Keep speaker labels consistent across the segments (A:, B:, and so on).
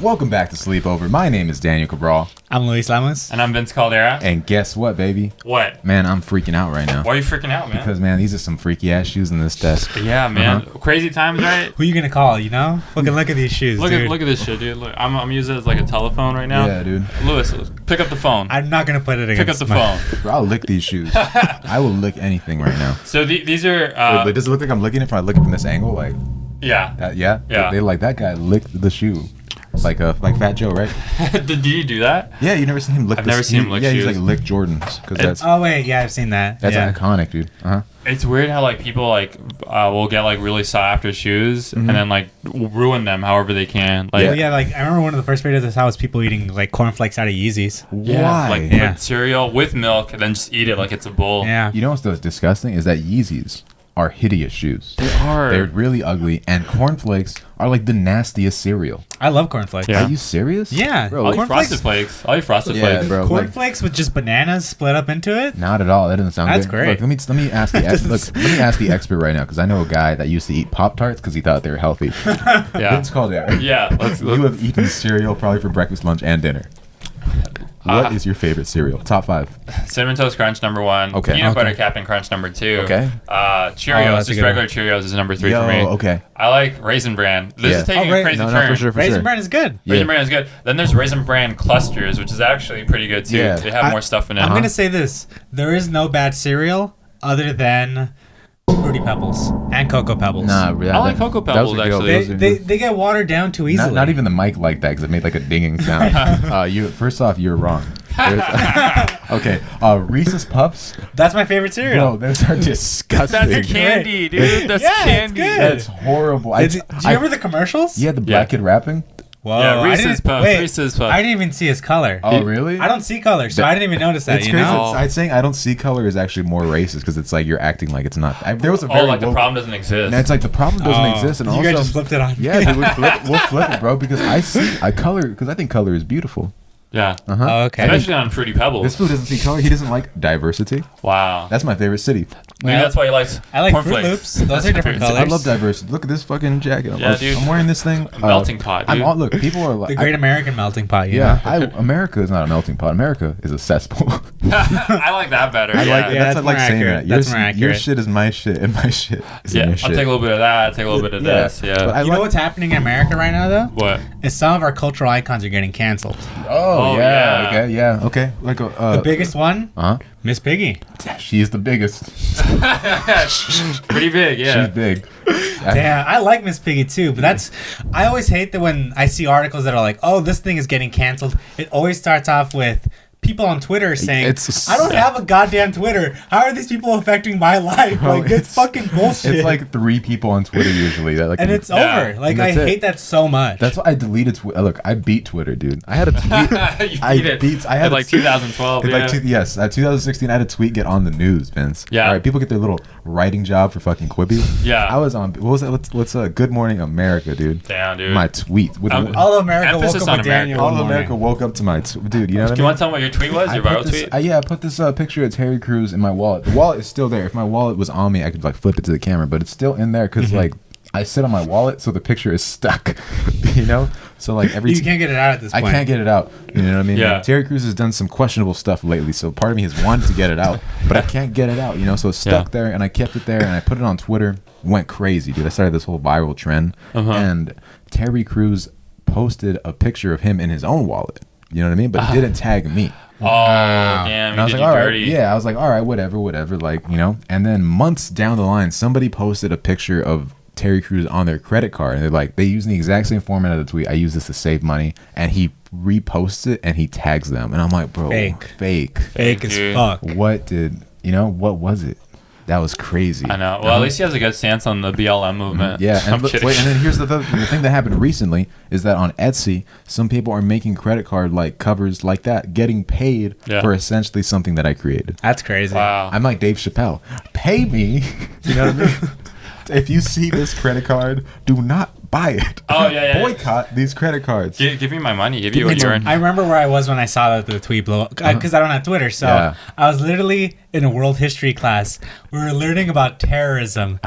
A: Welcome back to Sleepover. My name is Daniel Cabral.
B: I'm Luis Lamos.
C: And I'm Vince Caldera.
A: And guess what, baby?
C: What?
A: Man, I'm freaking out right now.
C: Why are you freaking out, man?
A: Because, man, these are some freaky ass shoes in this desk.
C: Yeah, man. Crazy times, right?
B: Who you gonna call, you know? Fucking look at these shoes,
C: Look
B: dude.
C: at this shit, dude. Look, I'm using it as like a telephone right now.
A: Yeah, dude.
C: Lewis, pick up the phone.
B: I'm not gonna put it
C: Pick up
B: against
C: the
B: my...
C: phone.
A: Bro, I'll lick these shoes. I will lick anything right now.
C: So these are...
A: Wait, does it look like I'm licking it if I look it from this angle? Like,
C: yeah.
A: yeah?
C: Yeah.
A: They like, that guy licked the shoe. Like Fat Joe, right?
C: Did you do that?
A: Yeah, you never seen him lick
C: I've never seen him lick
A: Yeah,
C: shoes.
A: he's like lick Jordans. Cause that's
B: Oh, wait, yeah, I've seen that. Yeah.
A: iconic, dude. Uh-huh.
C: It's weird how like people like will get like really sought after shoes and then like ruin them however they can. Like,
B: Yeah, like, I remember one of the first videos I saw was people eating, like, cornflakes out of Yeezys.
A: Why?
C: Like
B: Yeah.
C: put cereal with milk and then just eat it like it's a bowl.
B: Yeah.
A: You know what's disgusting is that Yeezys are hideous shoes.
C: They are.
A: They're really ugly, and cornflakes are like the nastiest cereal.
B: I love cornflakes.
C: Yeah.
A: Are you serious?
B: Yeah.
A: Bro,
C: I'll eat
B: Cornflakes?
C: Frosted Flakes. I'll eat Frosted
A: Yeah,
C: Flakes.
A: bro.
B: Cornflakes with just bananas split up into it?
A: Not at all. That doesn't sound
B: That's
A: good.
B: great.
A: Look, let me ask the let me ask the expert right now, because I know a guy that used to eat Pop-Tarts because he thought they were healthy.
C: Yeah.
A: Vince Caldera.
C: Yeah.
A: You have eaten cereal probably for breakfast, lunch, and dinner. What is your favorite cereal? Top 5.
C: Cinnamon Toast Crunch #1.
A: Okay.
C: Peanut
A: Okay.
C: Butter Captain Crunch #2.
A: Okay.
C: Cheerios,
B: that's a
C: just
B: good
C: regular Cheerios is #3
A: Yo,
C: for me.
A: okay.
C: I like Raisin Bran. This
A: Yeah.
C: is taking
B: Oh,
C: a crazy
A: No,
C: turn.
A: for sure, for
B: Raisin
A: sure.
B: Bran is good.
A: Yeah.
C: Raisin Bran is good. Then there's Raisin Bran Clusters, which is actually pretty good too.
A: Yeah.
C: They have more stuff in it.
B: I'm gonna say this. There is no bad cereal other than Fruity Pebbles and Cocoa Pebbles.
A: Nah,
C: I like Cocoa Pebbles, actually.
B: They get watered down too easily.
A: Not even the mic like that because it made like a dinging sound. First off, you're wrong. Okay, Reese's Puffs.
B: That's my favorite cereal.
A: Bro, those are disgusting.
C: That's candy, dude. That's
B: Yeah, it's
C: candy.
B: good.
A: That's horrible.
B: Did you remember the commercials?
A: Yeah, the black kid rapping.
B: Whoa,
C: Yeah,
B: I
C: Reese's
B: didn't-
C: Puffs,
B: wait,
C: Reese's Puffs.
B: I didn't even see his color.
A: Oh, really?
B: I don't see color, so I didn't even notice that.
A: It's
B: You
A: crazy.
B: know?
A: I'd saying I don't see color is actually more racist because it's like you're acting like it's not. There was a
C: Oh,
A: very
C: like the
A: woke-
C: problem doesn't exist.
A: And it's like the problem doesn't exist, and
B: you
A: also
B: guys just flipped it on.
A: yeah, dude, we'll flip it, bro. Because I color because I think color is beautiful.
C: Yeah.
B: Oh, okay.
C: Especially on Fruity Pebbles.
A: This fool doesn't see color. He doesn't like diversity.
C: Wow.
A: That's my favorite city.
C: Maybe that's why he likes
B: I like Fruit
C: cornflakes.
B: Loops. Those
C: That's
B: are
C: my
B: different
C: favorite.
B: colors.
A: I love diversity. Look at this fucking jacket.
C: Yeah, dude.
A: I'm wearing this thing.
C: Melting pot, dude.
A: Look, people are like
B: The Great American Melting Pot. You
A: yeah.
B: know?
A: America is not a melting pot. America is a cesspool.
C: I like that better.
A: I
C: yeah.
A: like
B: Yeah,
A: that's
B: that's
A: like
B: more
A: saying
B: accurate.
A: that.
B: That's more
A: Your
B: accurate.
A: shit is my shit, and my shit is
C: Yeah,
A: your
C: I'll
A: shit.
C: take a little bit of that. I'll take a little bit of this. Yeah.
A: But I
B: You know what's happening in America right now, though?
C: What?
B: Is some of our cultural icons are getting canceled.
A: Oh,
C: Oh,
A: yeah.
C: yeah.
A: Okay. Yeah. Okay. Like
B: The biggest one,
A: huh?
B: Miss Piggy.
A: She's the biggest.
C: Pretty big, yeah.
A: She's big.
B: Damn, I like Miss Piggy too, but I always hate that when I see articles that are like, oh, this thing is getting canceled. It always starts off with people on Twitter saying,
A: It's-
B: I don't have a goddamn Twitter. How are these people affecting my life?
A: Bro,
B: Like, it's fucking bullshit.
A: It's like 3 people on Twitter usually. That like
B: and it's
C: Yeah.
B: over. Like,
A: And
B: I
A: that's it.
B: hate that so much.
A: That's why I deleted Twitter. Look, I beat Twitter, dude. I had a tweet.
C: You
A: I
C: beat it.
A: beat. I had
C: in
A: a
C: like
A: tweet-
C: 2012.
A: in
C: Yeah.
A: like 2016, I had a tweet get on the news, Vince.
C: Yeah.
A: All right, people get their little writing job for fucking Quibi.
C: Yeah.
A: I was on. What was that? What's Good Morning America, dude?
C: Damn, dude.
A: My tweet with
B: all of America woke
C: Emphasis
B: up
C: on
B: with
C: America.
B: Daniel.
A: all
B: one
A: of
B: morning.
A: America woke up to my dude. You know what I
C: Do
A: mean?
C: you want to tell me what your tweet was? Your viral tweet?
A: I put this picture of Terry Crews in my wallet. The wallet is still there. If my wallet was on me, I could like flip it to the camera, but it's still in there because like I sit on my wallet, so the picture is stuck. You know, so like every
B: You can't get it out at this
A: I
B: point.
A: can't get it out. You know what I mean?
C: Yeah.
A: Like, Terry Crews has done some questionable stuff lately, so part of me has wanted to get it out, but I can't get it out. You know, so it's stuck there, and I kept it there, and I put it on Twitter. Went crazy, dude. I started this whole viral trend, and Terry Crews posted a picture of him in his own wallet. You know what I mean? But it didn't tag me.
C: Oh, damn.
A: And
C: He
A: I was
C: did
A: like,
C: you
A: all right,
C: dirty.
A: yeah. I was like, all right, whatever, like, you know. And then months down the line, somebody posted a picture of Terry Crews on their credit card, and they're like, they use the exact same format of the tweet. I use this to save money, and he reposts it and he tags them, and I'm like, bro, fake
B: Fake as
C: Dude.
B: fuck.
A: what was it? That was crazy.
C: I know. Well, at least he has a good stance on the BLM movement.
A: Yeah,
C: I'm
A: and
C: kidding.
A: wait, and then here's the thing that happened recently is that on Etsy, some people are making credit card like covers like that, getting paid for essentially something that I created.
B: That's crazy.
C: Wow.
A: I'm like Dave Chappelle. Pay me. You know what I mean? If you see this credit card, do not buy it.
C: Oh, yeah.
A: Boycott these credit cards.
C: Give me my money. Give you what you're in.
B: I remember where I was when I saw the tweet blow up because I don't have Twitter. So
A: Yeah.
B: I was literally in a world history class. We were learning about terrorism,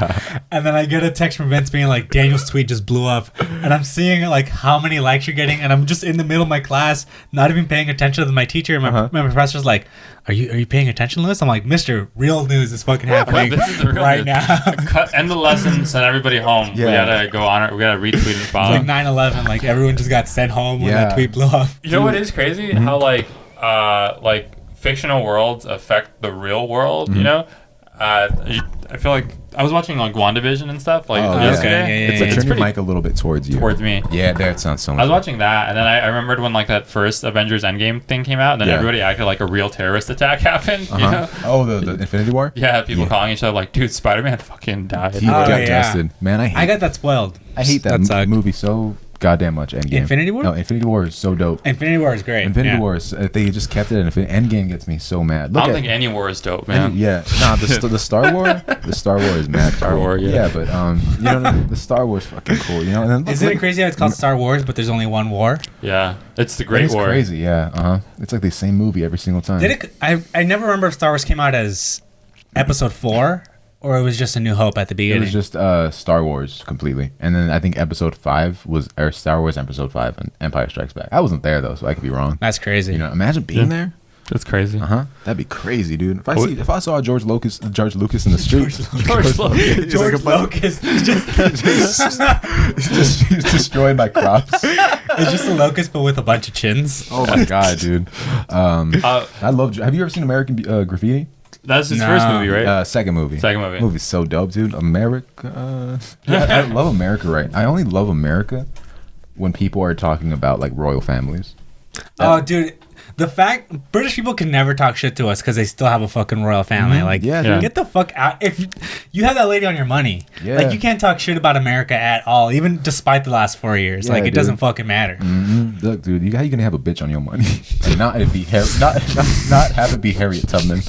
B: and then I get a text from Vince being like, Daniel's tweet just blew up, and I'm seeing like how many likes you're getting, and I'm just in the middle of my class, not even paying attention to my teacher, and my professor's like, are you paying attention, Lewis? I'm like, Mister, real news is fucking happening
C: This is the real
B: right
C: news.
B: now.
C: End the lesson, send everybody home.
A: Yeah.
C: We gotta go on it. We gotta retweet and
B: It's
C: follow.
B: like 9/11, like everyone just got sent home when that tweet blew up.
C: You know what is crazy? How like fictional worlds affect the real world. You know, I feel like I was watching like WandaVision and stuff like yesterday.
B: Yeah.
A: It's like
C: It's
A: turn your
C: pretty
A: mic a little bit towards you.
C: towards me.
A: Yeah, that sounds so much.
C: I was watching that, and then I remembered when like that first Avengers Endgame thing came out, and then everybody acted like a real terrorist attack happened. You know?
A: Oh, the Infinity War.
C: Yeah, people calling each other like, "Dude, Spider-Man fucking died."
A: He got dusted. Man,
B: I got that spoiled.
A: I hate that movie so goddamn much. Endgame.
B: Infinity War?
A: No, Infinity War is so dope.
B: Infinity War is great.
A: Infinity War is, they just kept it in Endgame gets me so mad.
C: I don't think any war is dope, man.
A: Yeah, nah, the Star War, the Star War is mad.
C: Star War, yeah.
A: Yeah, but you know, the Star War is fucking cool. You know, and then
B: Isn't it crazy how it's called Star Wars, but there's only one war?
C: Yeah, it's the Great
A: It's
C: War.
A: crazy. Yeah, it's like the same movie every single time.
B: Did it? I never remember if Star Wars came out as Episode 4 or it was just A New Hope at the
A: It
B: beginning.
A: was just Star Wars completely, and then I think Episode 5 was or Star Wars Episode 5 and Empire Strikes Back. I wasn't there though, so I could be wrong.
B: That's crazy.
A: You know, imagine being there.
C: That's crazy.
A: That'd be crazy, dude. If I saw George Lucas in the street,
C: George Lucas.
B: George Lucas
A: he's destroying my crops.
B: it's just a locust, but with a bunch of chins.
A: Oh my god, dude. I love. Have you ever seen American Graffiti?
C: That's his
B: No.
C: first movie, right?
A: Second movie.
C: Second movie.
A: Movie's so dope, dude. America. I love America, right? I only love America when people are talking about like royal families.
B: Oh, dude. The fact British people can never talk shit to us because they still have a fucking royal family. Like,
A: Yeah,
C: dude.
B: get the fuck out. If you have that lady on your money,
A: Yeah.
B: like, you can't talk shit about America at all, even despite the last 4 years.
A: Yeah,
B: like, it
A: dude.
B: doesn't fucking matter.
A: Look, dude, how you gonna have a bitch on your money and not it be not have it be Harriet Tubman?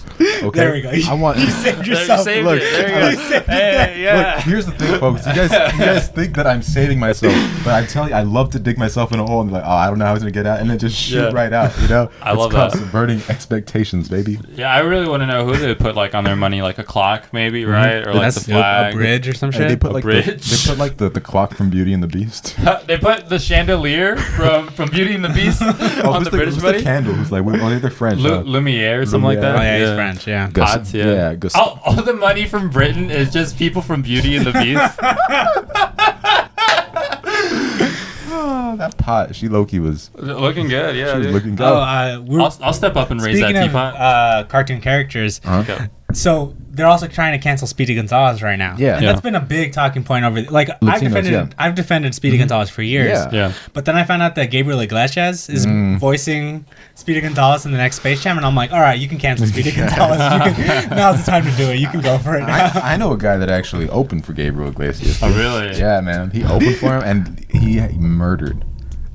A: Okay,
B: There we go.
A: I want.
B: You saved yourself.
C: saved
A: Look,
C: it. There you go. Hey, yeah.
A: Look, here's the thing, folks. You guys think that I'm saving myself, but I'm telling you, I love to dig myself in a hole and be like, oh, I don't know how he's gonna get out, and then just shoot
C: Yeah.
A: right out. You know,
C: I
A: it's
C: love
A: called
C: that.
A: subverting expectations, baby.
C: Yeah, I really want to know who they would put like on their money, like a clock, maybe, right, or like
B: That's
C: the flag.
B: a bridge or some
A: And
B: shit.
A: they put
C: A
A: like
C: bridge.
A: they put like the clock from Beauty and the Beast.
C: They put the chandelier from Beauty and the Beast on
A: who's
C: the British
A: who's
C: buddy.
A: the candle? Who's like, they're French.
C: Lumiere or something like
A: Lumiere.
C: that.
B: Oh, yeah, he's French, yeah.
C: Pots, yeah. All the money from Britain is just people from Beauty and the Beast.
A: That pot, she low-key was.
C: Looking good, yeah.
A: She was
C: dude.
A: looking good.
C: I'll step up and raise that
B: Speaking
C: teapot.
B: of cartoon characters,
C: Okay.
B: so they're also trying to cancel Speedy Gonzalez right now.
A: Yeah.
B: And
C: Yeah.
B: that's been a big talking point over. Like,
A: Latinos,
B: I've defended Speedy Gonzalez for years.
A: Yeah.
C: Yeah.
B: But then I found out that Gabriel Iglesias is voicing Speedy Gonzalez in the next Space Jam, and I'm like, all right, you can cancel Speedy Gonzalez. Now's the time to do it. You can go for it now.
A: I know a guy that actually opened for Gabriel Iglesias.
C: Oh, really?
A: Yeah, man. He opened for him, and he murdered.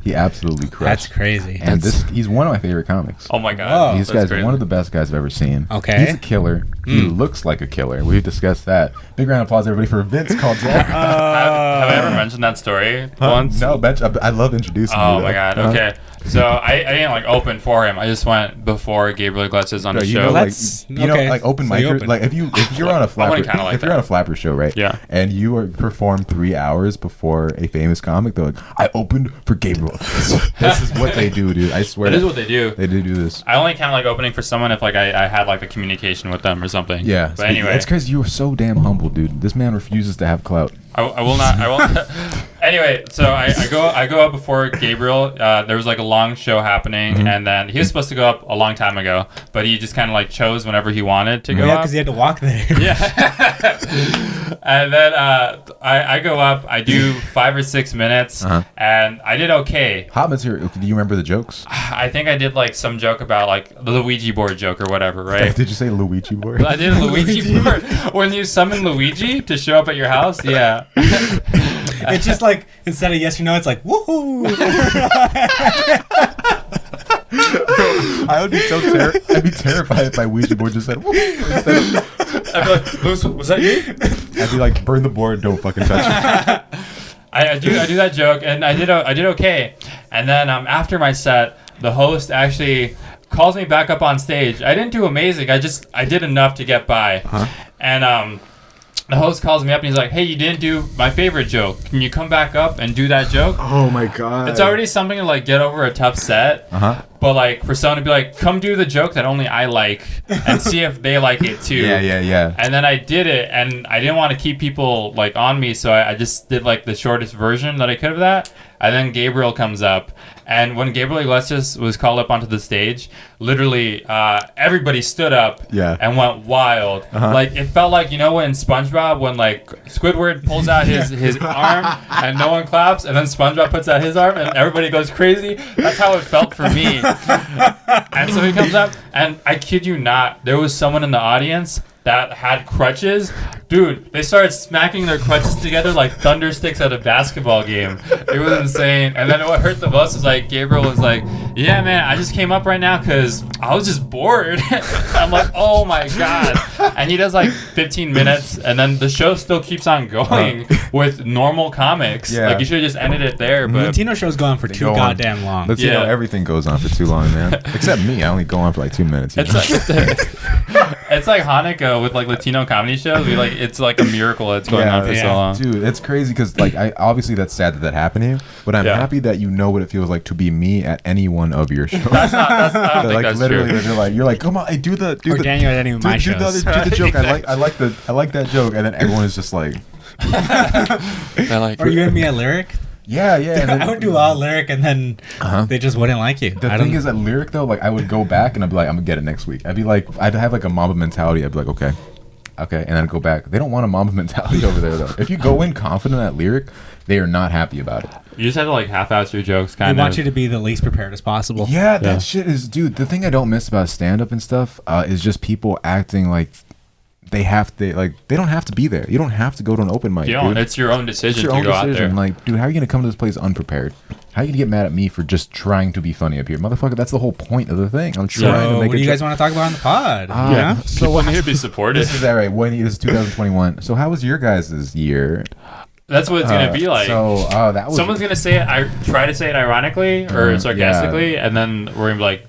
A: He absolutely crushed.
B: That's crazy.
A: And he's one of my favorite comics.
C: Oh my God.
B: Whoa.
A: These
C: That's
A: guys
C: crazy.
A: are one of the best guys I've ever seen.
B: Okay.
A: He's a killer. He looks like a killer. We've discussed that. Big round of applause, everybody, for Vince Caldera.
C: Have I ever mentioned that story once?
A: No, Bench. I love introducing you.
C: Oh
A: though.
C: my God. Okay. So I didn't like open for him. I just went before Gabriel Iglesias on the
A: You
C: show.
A: know,
B: Let's-
A: like, you know,
B: okay.
A: like open
B: So
A: mic.
B: you open.
A: Like if you're on a flapper,
C: kinda like
A: if you're
C: that.
A: on a flapper show, right?
C: Yeah.
A: And you are perform 3 hours before a famous comic, they're like, I opened for Gabriel. This is what they do, dude. I swear.
C: That is what they do.
A: They do this.
C: I only count like opening for someone if like I had like the communication with them or something.
A: Yeah.
C: But anyway,
A: it's because you are so damn humble, dude. This man refuses to have clout.
C: I will not. I won't. Anyway, so I go up before Gabriel. There was like a long show happening, and then he was supposed to go up a long time ago, but he just kind of like chose whenever he wanted to go
B: Yeah,
C: up.
B: because he had to walk there.
C: Yeah. And then I go up. I do 5 or 6 minutes, and I did okay.
A: Hot material. Do you remember the jokes?
C: I think I did like some joke about like the Luigi board joke or whatever, right?
A: Did you say Luigi board?
C: I did a Luigi board. When you summon Luigi to show up at your house, yeah.
B: It's just like, instead of yes or no, it's like, woohoo.
A: I would be so I'd be terrified if my Ouija board just said. Woo, instead of-
C: I'd be like, was that you?
A: I'd be like, burn the board, don't fucking touch it.
C: I do that joke, and I did okay. And then after my set, the host actually calls me back up on stage. I didn't do amazing. I did enough to get by. And the host calls me up and he's like, hey, you didn't do my favorite joke. Can you come back up and do that joke?
A: Oh my god.
C: It's already something to like get over a tough set. But like for someone to be like, come do the joke that only I like and see if they like it too.
A: Yeah.
C: And then I did it, and I didn't want to keep people like on me, so I just did like the shortest version that I could of that. And then Gabriel comes up, and when Gabriel Iglesias was called up onto the stage, literally everybody stood up and went wild. Like it felt like, you know, when SpongeBob, when like Squidward pulls out his arm and no one claps, and then SpongeBob puts out his arm and everybody goes crazy. That's how it felt for me. And so he comes up, and I kid you not, there was someone in the audience that had crutches. Dude, they started smacking their crutches together like thunder sticks at a basketball game. It was insane. And then what hurt the most was like Gabriel was like, yeah, man, I just came up right now because I was just bored. I'm like, oh my god. And he does like 15 minutes, and then the show still keeps on going with normal comics. Like you should have just ended it there. But
B: Latino shows go on for too goddamn long.
A: Latino, everything goes on for too long, man. Except me, I only go on for like 2 minutes.
C: It's like Hanukkah with like Latino comedy shows. It's like a miracle it's going on for so long.
A: Dude, it's crazy because like obviously that's sad that happened to you, but I'm happy that you know what it feels like to be me at any one of your shows.
C: I don't think
A: like
C: that's
A: literally,
C: true.
A: you're like, come on, do the
B: Daniel at any of my
A: do
B: shows.
A: do the joke. I like that joke, and then everyone is just like,
B: Or you and me at Lyric?
A: yeah. And then,
B: I would do all Lyric, and then they just wouldn't like you.
A: The thing is that Lyric though, like I would go back and I'd be like, I'm gonna get it next week. I'd have like a Mamba mentality. I'd be like, okay, and then I'd go back. They don't want a Mamba mentality over there though. If you go in confident at Lyric, they are not happy about it.
C: You just have to like half-ass your jokes, kind of.
B: They want you to be the least prepared as possible.
A: Yeah, that shit is, dude. The thing I don't miss about stand-up and stuff is just people acting like they don't have to be there. You don't have to go to an open mic. Dude.
C: It's your own decision to go out there.
A: Like, dude, how are you gonna come to this place unprepared? How are you gonna get mad at me for just trying to be funny up here, motherfucker? That's the whole point of the thing. I'm trying to make.
B: What do you guys want to talk about on the pod?
C: So what need to be supported?
A: This is that right? This is 2021. So how was your guys' year?
C: That's what it's gonna be like.
A: That was.
C: Someone's gonna say it. I try to say it ironically or sarcastically, and then we're gonna be like,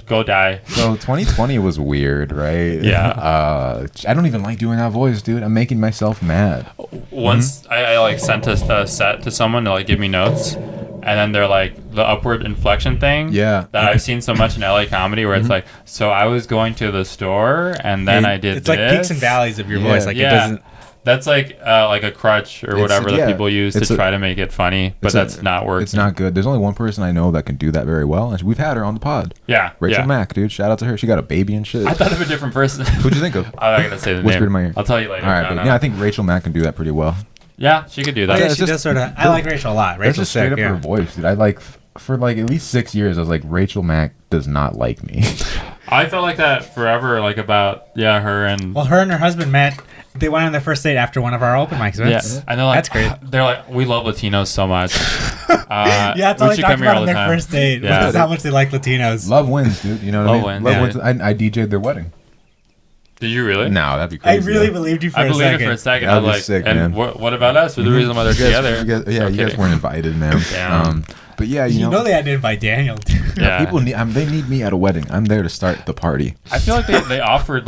C: go die.
A: So 2020 was weird, right?
C: Yeah.
A: I don't even like doing that voice, dude. I'm making myself mad.
C: Once I like sent a set to someone to like give me notes, and then they're like the upward inflection thing.
A: Yeah.
C: That I've seen so much in LA comedy where it's like, so I was going to the store and then I did
B: it's
C: this.
B: It's like peaks and valleys of your voice. Like it doesn't.
C: That's like a crutch or whatever that people use to try to make it funny, but that's not working.
A: It's not good. There's only one person I know that can do that very well, and we've had her on the pod.
C: Yeah,
A: Rachel Mack, dude. Shout out to her. She got a baby and shit.
C: I thought of a different person.
A: Who'd you think of?
C: I'm not gonna say the
A: Whispered
C: name.
A: in my ear.
C: I'll tell you later.
A: All right, I think Rachel Mack can do that pretty well.
C: Yeah, she could do that.
B: Yeah, she does sort of. I like Rachel a lot. Rachel's
A: straight up her voice, dude. I like for like at least 6 years. I was like, Rachel Mack does not like me.
C: I felt like that forever, like about her and.
B: Well, her and her husband met. They went on their first date after one of our open mics.
C: Yeah, and they're like,
B: that's great.
C: They're like, we love Latinos so much.
B: That's all they talked about on their first date. Yeah. Was how much they like Latinos.
A: Love wins, dude. You know what I mean? Love wins. I DJ'd their wedding.
C: Did you really?
A: No, that'd be crazy.
B: I really believed you for a second.
C: I believed it for a second.
A: That'd
C: I was like,
A: sick,
C: and
A: man.
C: What about us? We're the reason why they're together.
A: You guys weren't invited, man.
C: Damn.
A: But yeah,
B: you know they had to invite Daniel.
C: Yeah.
A: People need. They need me at a wedding. I'm there to start the party.
C: I feel like they offered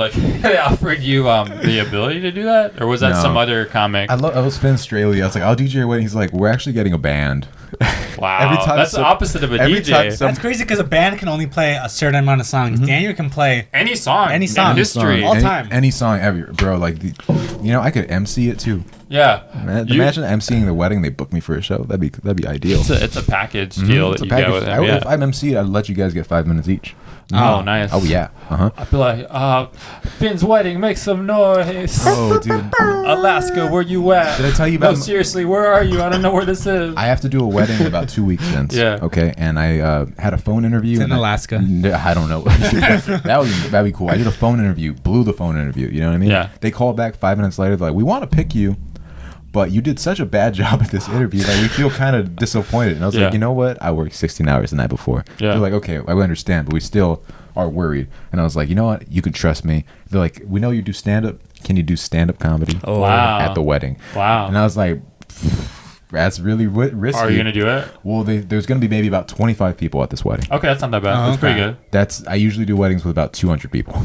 C: you the ability to do that, or was that some other comic?
A: I was Finn Straley. I was like, I'll DJ your wedding. He's like, we're actually getting a band.
C: Wow, that's the opposite of a DJ.
B: That's crazy because a band can only play a certain amount of songs. Daniel can play
C: any song
B: in
C: history,
B: all time,
A: any song ever, bro. Like, I could MC it too.
C: Yeah,
A: imagine MCing the wedding. They book me for a show. That'd be ideal.
C: It's a package deal that you get with them.
A: If I'm MC, I'd let you guys get 5 minutes each.
C: Oh, nice.
A: Oh yeah.
C: I'd be like, Finn's wedding, make some noise.
A: Oh, dude.
C: Alaska, where you at?
A: Did I tell you about?
C: No, seriously, where are you? I don't know where this is.
A: I have to do a wedding in about 2 weeks since.
C: Yeah.
A: Okay, and I had a phone interview.
B: It's in Alaska.
A: I don't know. that'd be cool. I did a phone interview. Blew the phone interview. You know what I mean?
C: Yeah.
A: They called back 5 minutes later. They're like, we want to pick you, but you did such a bad job at this interview that we feel kind of disappointed. And I was like, you know what? I worked 16 hours the night before.
C: Yeah.
A: They're like, okay, I understand, but we still are worried. And I was like, you know what? You can trust me. They're like, we know you do stand-up. Can you do stand-up comedy?
C: Wow.
A: At the wedding?
C: Wow.
A: And I was like, That's really risky.
C: Are you gonna do it?
A: Well, there's gonna be maybe about 25 people at this wedding.
C: Okay, that's not that bad.
B: Oh,
C: That's pretty
B: okay.
C: good.
A: I usually do weddings with about 200 people.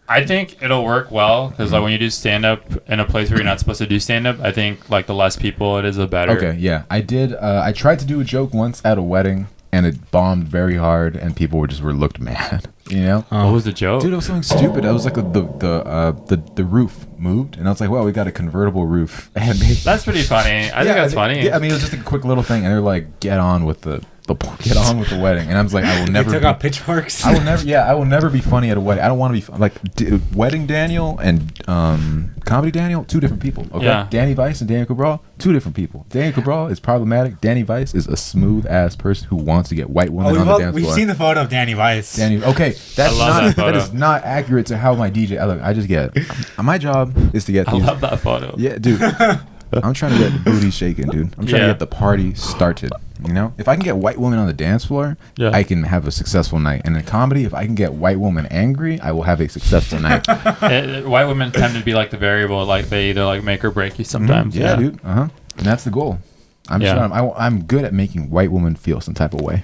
C: I think it'll work well because like when you do stand up in a place where you're not supposed to do stand up, I think like the less people it is, the better.
A: Okay, yeah, I did. I tried to do a joke once at a wedding, and it bombed very hard, and people were looked mad. You know,
C: What was the joke?
A: dude, it was something stupid. It was like the roof moved, and I was like, well, we got a convertible roof, and
C: That's pretty funny. I think that's funny.
A: Yeah, I mean, it was just a quick little thing, and they're like, get on with the wedding, and I was like, I will never.
B: They took out pitchforks.
A: I will never be funny at a wedding. I don't want to be like wedding Daniel and comedy Daniel, two different people. Okay,
C: Yeah.
A: Danny Weiss and Daniel Cabral, two different people. Daniel Cabral is problematic. Danny Weiss is a smooth ass person who wants to get white women on the dance
B: we've
A: floor.
B: seen the photo of Danny Weiss.
A: Okay, that's
C: love that
A: that
C: photo.
A: is not accurate to how my DJ. Look, I just get. My job is to get.
C: I
A: these,
C: love that photo.
A: Yeah, dude. I'm trying to get the booty shaking, dude. I'm trying to
C: Yeah.
A: get the party started. You know, if I can get white women on the dance floor,
C: Yeah.
A: I can have a successful night. And in comedy, if I can get white women angry, I will have a successful night.
C: White women tend to be like the variable, like they either like make or break you sometimes.
A: Yeah, dude. And that's the goal. I'm
C: Yeah.
A: sure I'm good at making white women feel some type of way.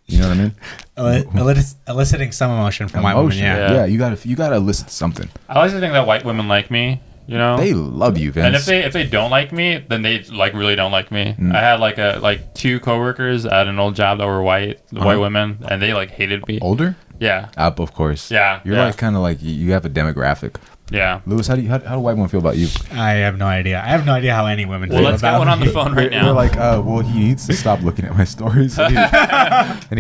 A: You know what I mean?
B: Eliciting some emotion from white women.
A: Emotion.
B: Yeah.
A: Yeah, you gotta elicit something.
C: I like to think that white women like me. You know,
A: They love you, Vince.
C: and if they don't like me, then they like really don't like me. I had like two coworkers at an old job that were white women, and they like hated me.
A: Older?
C: Yeah,
A: Up, of course.
C: Yeah,
A: You're
C: yeah.
A: like kind of like you have a demographic.
C: yeah.
A: Lewis, how do white women feel about you?
B: I have no idea. I have no idea how any women
C: Well,
B: feel
C: let's get
B: about
C: one on the
B: me.
C: phone right
A: You're
C: now.
A: like, well, he needs to stop looking at my stories. And he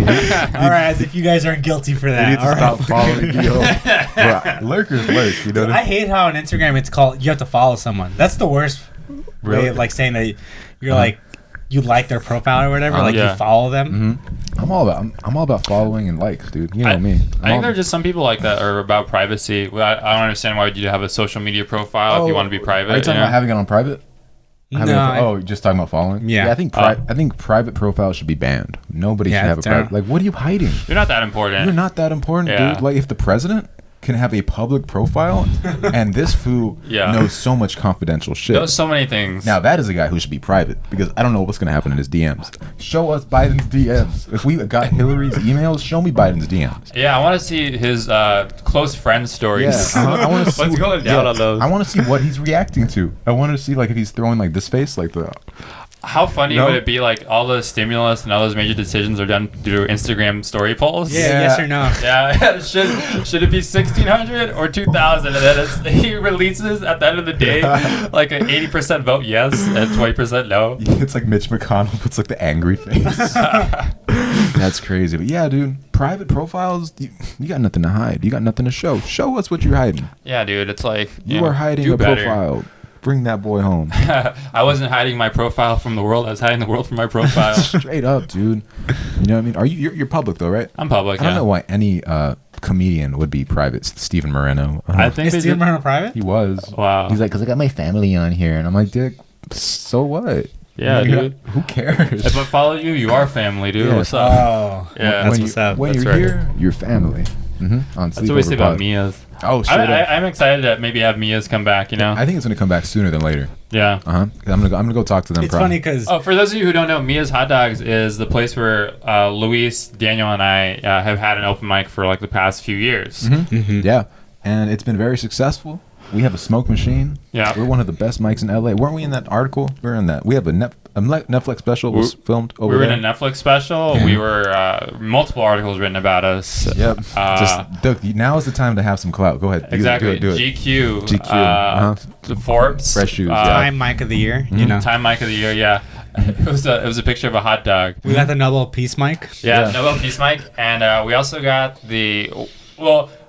B: All right, as if you guys aren't guilty for that.
A: needs to
B: All
A: stop
B: right.
A: following me. Bro, lurkers lurk. You know what
B: I
A: I mean?
B: hate how on Instagram it's called you have to follow someone. That's the worst way of like saying that you're like you like their profile or whatever. Like
C: Yeah.
B: you follow them.
A: I'm all about following and likes, dude. You know me.
C: I think there are just some people like that are about privacy. I don't understand why would you have a social media profile if you want to be private.
A: Are you talking about having it on private?
B: No,
A: Just talking about following.
B: Yeah.
A: I think private profiles should be banned. Nobody
B: Yeah,
A: should have a
B: it's
A: private. Like, what are you hiding?
C: You're not that important.
A: You're not that important,
C: Yeah.
A: dude. Like, if the president can have a public profile, and this fool
C: Yeah.
A: knows so much confidential shit.
C: There's so many things.
A: Now that is a guy who should be private because I don't know what's going to happen in his DMs. Show us Biden's DMs. If we got Hillary's emails, show me Biden's DMs.
C: Yeah, I want to see his close friend stories.
A: I want to see.
C: What's going down on those?
A: I want to see what he's reacting to. I want to see like if he's throwing like this face, like the.
C: How funny
A: No.
C: would it be? Like all the stimulus and all those major decisions are done through Instagram story polls.
B: Yeah,
A: Yeah.
B: yes or no.
C: Yeah, should it be 1,600 or 2,000? And then he releases at the end of the day like an 80% vote yes and 20% no.
A: It's like Mitch McConnell puts like the angry face. That's crazy, but yeah, dude. Private profiles, you got nothing to hide. You got nothing to show. Show us what you're hiding.
C: Yeah, dude, it's like
A: You
C: know,
A: are hiding
C: do
A: a
C: better.
A: profile. Bring that boy home.
C: I wasn't hiding my profile from the world. I was hiding the world from my profile.
A: Straight up, dude. You know what I mean? You're public though, right?
C: I'm public.
A: I don't
C: Yeah.
A: know why any comedian would be private. Stephen Moreno.
C: I think
B: Is
C: they
B: Stephen
C: did.
B: Moreno private?
A: he was.
C: Wow.
A: He's like, because I got my family on here, and I'm like, Dick. So what?
C: Yeah,
A: You know,
C: dude.
A: Who cares?
C: If I follow you, you are family, dude.
A: Yeah.
C: What's up?
B: Oh,
C: Yeah.
B: that's
A: when
B: what's
A: you,
B: up.
A: When
C: That's
A: you're
C: right.
A: here, you're family. On
C: That's what we say
A: Sleepover
C: about
A: Pod.
C: Mia's.
A: Oh, straight up.
C: I'm excited to maybe have Mia's come back. You know.
A: I think it's gonna come back sooner than later.
C: Yeah.
A: I'm gonna go talk to them.
B: It's funny because
C: Oh, for those of you who don't know, Mia's Hot Dogs is the place where Luis, Daniel, and I have had an open mic for like the past few years.
A: Yeah, and it's been very successful. We have a smoke machine.
C: Yeah.
A: We're one of the best mics in LA. Weren't we in that article? We're in that. We have a Netflix special was filmed over
C: We were
A: there.
C: in a Netflix special.
A: Yeah.
C: We were multiple articles written about us.
A: Yep. Now is the time to have some clout. Go ahead.
C: Exactly.
A: Do it.
C: GQ.
A: GQ,
C: The Forbes.
A: Fresh shoes, yeah.
B: Time mic of the year. You know,
C: Time Mic of the Year. Yeah. It was a picture of a hot dog.
B: we got the Nobel Peace mic.
C: Yeah,
A: Yeah.
C: Nobel Peace Mic, and we also got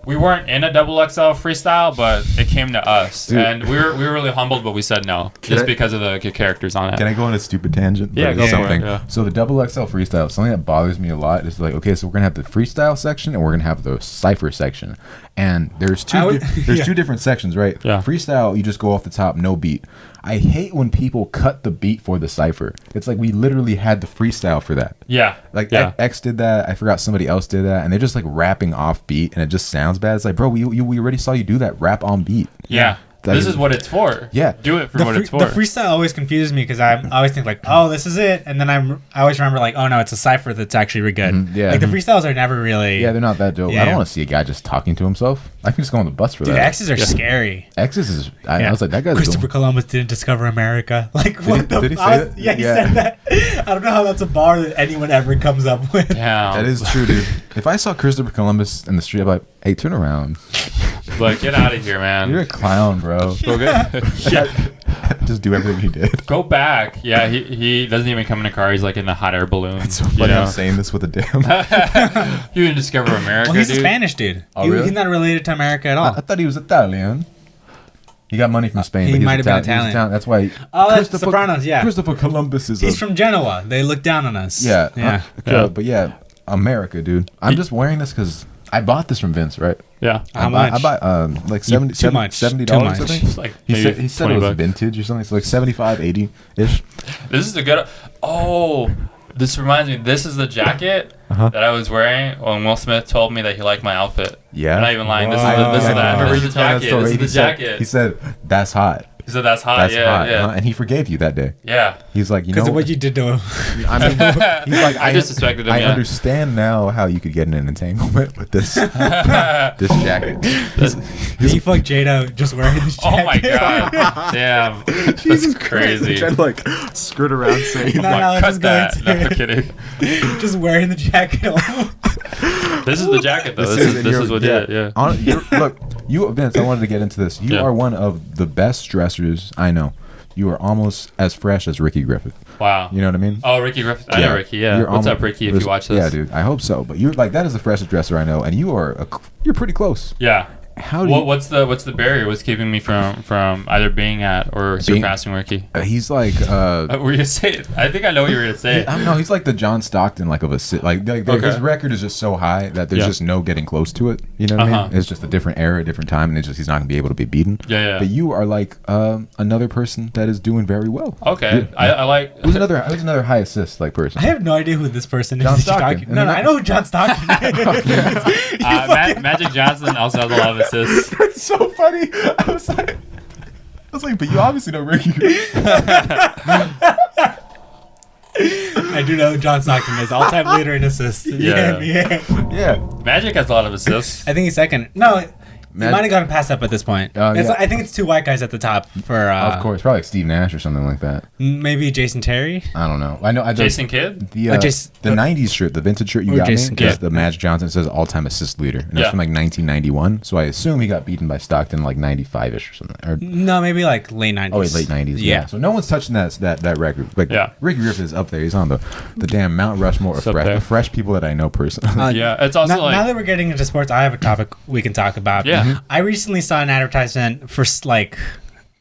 C: we weren't in a double XL freestyle, but it came to us,
A: Dude.
C: and we were really humbled, but we said no just
A: I-
C: because of the characters on it.
A: Can I go on a stupid tangent?
C: Yeah,
A: But
C: go
A: it's
C: for it,
A: something.
C: yeah.
A: So the double XL freestyle, something that bothers me a lot is like, okay, so we're gonna have the freestyle section and we're gonna have the cipher section, and there's
B: Yeah.
A: two different sections, right?
C: Yeah.
A: Freestyle, you just go off the top, no beat. I hate when people cut the beat for the cipher. It's like we literally had the freestyle for that.
C: Yeah,
A: Like
C: yeah.
A: X did that. I forgot somebody else did that, and they're just like rapping off beat, and it just sounds bad. It's like, bro, we already saw you do that rap on beat.
C: Yeah. This is what it's for.
A: Yeah.
C: Do it for what it's for.
B: The freestyle always confuses me because I always think like, oh, this is it, and then I always remember like, oh no, it's a cipher that's actually really good.
A: Yeah.
B: Like the freestyles are never really.
A: Yeah, they're not that dope.
B: Yeah,
A: I don't
B: yeah.
A: want to see a guy just talking to himself. I can just go on the bus for
B: Dude,
A: that.
B: X's are scary.
A: X's is. I was like, that guy's
B: Christopher
A: doing.
B: Columbus didn't discover America. Like, what the?
A: Did he say
B: I was-
A: that?
B: Yeah, he
A: Yeah.
B: said that. I don't know how that's a bar that anyone ever comes up with.
C: Damn.
A: That is true, dude. If I saw Christopher Columbus in the street, I'd be like, hey, turn around.
C: Like, get out of here, man.
A: You're a clown, bro. Just do everything he did.
C: Go back. Yeah, he doesn't even come in a car. He's like in the hot air balloon.
A: It's so funny I'm saying this with a damn.
C: You didn't discover America,
B: Well, he's
C: dude.
B: a Spanish dude.
A: Oh, really?
B: He's not related to America at all.
A: I thought he was Italian. He got money from Spain.
B: He
A: but
B: might have been
A: He was
B: Italian.
A: That's why.
B: Oh, that's Sopranos, yeah.
A: Christopher Columbus is.
B: He's from Genoa. They look down on us.
A: Yeah.
B: Yeah.
A: But yeah, America, dude. I'm just wearing this because I bought this from Vince, right?
C: Yeah.
B: How much?
A: I bought like
B: Too much.
A: $70,
B: Too
A: I
B: much.
A: think.
C: It's like
A: He
C: maybe
A: said it was
C: $20.
A: vintage or something. So like 75, 80-ish.
C: This is a good. Oh, this reminds me. This is the jacket that I was wearing when Will Smith told me that he liked my outfit.
A: Yeah.
C: I'm not even lying. This
B: Wow.
C: is
A: I
C: that.
A: remember
C: This
A: you
C: is the
A: telling that
C: jacket.
A: story.
C: This is the
A: He said-
C: jacket.
A: He said, that's hot.
C: He said that's hot.
A: That's
C: yeah,
A: hot.
C: yeah,
A: And he forgave you that day.
C: yeah.
A: He's like, you know
B: Because of what you did to him.
A: I mean, he's like,
C: I disrespected him,
A: I
C: yeah.
A: understand now how you could get in an entanglement with this this jacket.
B: He fucked Jada just wearing this jacket.
C: Oh my god! Damn, that's crazy.
A: Tried to like skirt around saying,
B: No,
C: Like,
B: no,
C: cut
B: just go
C: that.
B: into
C: No, I'm
B: it.
C: kidding.
B: Just wearing the jacket.
C: This is the jacket though. This is what did it. Yeah.
A: Look, you, Vince, I wanted to get into this. You
C: Yeah.
A: are one of the best dressers I know. You are almost as fresh as Ricky Griffith.
C: Wow.
A: You know what I mean?
C: Oh, Ricky Griffith. I know Ricky. Yeah.
A: You're
C: What's
A: almo-
C: up, Ricky? If you watch this.
A: Yeah, dude. I hope so. But you're like, that is the freshest dresser I know, and you are you're pretty close.
C: Yeah.
A: How do you,
C: What's the barrier? What's keeping me from either being at or surpassing Ricky?
A: he's like
C: Were you say it? I think I know what you were gonna say.
A: I don't know. He's like the John Stockton, like of a his
C: Okay.
A: record is just so high that there's
C: Yeah.
A: just no getting close to it. You know what I
C: Uh-huh.
A: mean? It's just a different era, a different time, and he's not gonna be able to be beaten.
C: Yeah, yeah.
A: But you are like another person that is doing very well.
C: Okay.
A: Yeah.
C: I like.
A: Who's another high assist like person?
B: I have no idea who this person is.
A: John
B: that you're
A: Stockton.
B: talking- No, I know who John Stockton is.
C: Magic Johnson also has a lot of assists.
A: It's so funny. I was like, but you obviously know Ricky.
B: I do know who John Stockton is. All-time leader in assists.
C: Yeah.
A: Yeah.
C: Magic has a lot of assists.
B: I think he's second. No, he
A: Mag-
B: might have gotten passed up at this point.
A: Oh, yeah.
B: I think it's two white guys at the top for
A: Of course, probably like Steve Nash or something like that.
B: maybe Jason Terry.
A: I don't know. I know.
C: Jason Kidd.
A: The
B: Jason-
A: the '90s shirt, the vintage shirt you
B: Or
A: got
B: Jason
A: me,
B: Kidd.
A: is the Magic Johnson. It says all-time assist leader, and
C: Yeah.
A: that's from like 1991. So I assume he got beaten by Stockton like 95ish or something. Or
B: No, maybe like late 90s.
A: oh wait, late '90s. Yeah. So no one's touching that record. Like
C: Yeah.
A: Ricky Griffith is up there. He's on the damn Mount Rushmore of
C: up there.
A: fresh people that I know personally.
C: Yeah, it's also
B: now that we're getting into sports, I have a topic we can talk about.
C: Yeah. Mhm.
B: I recently saw an advertisement for like,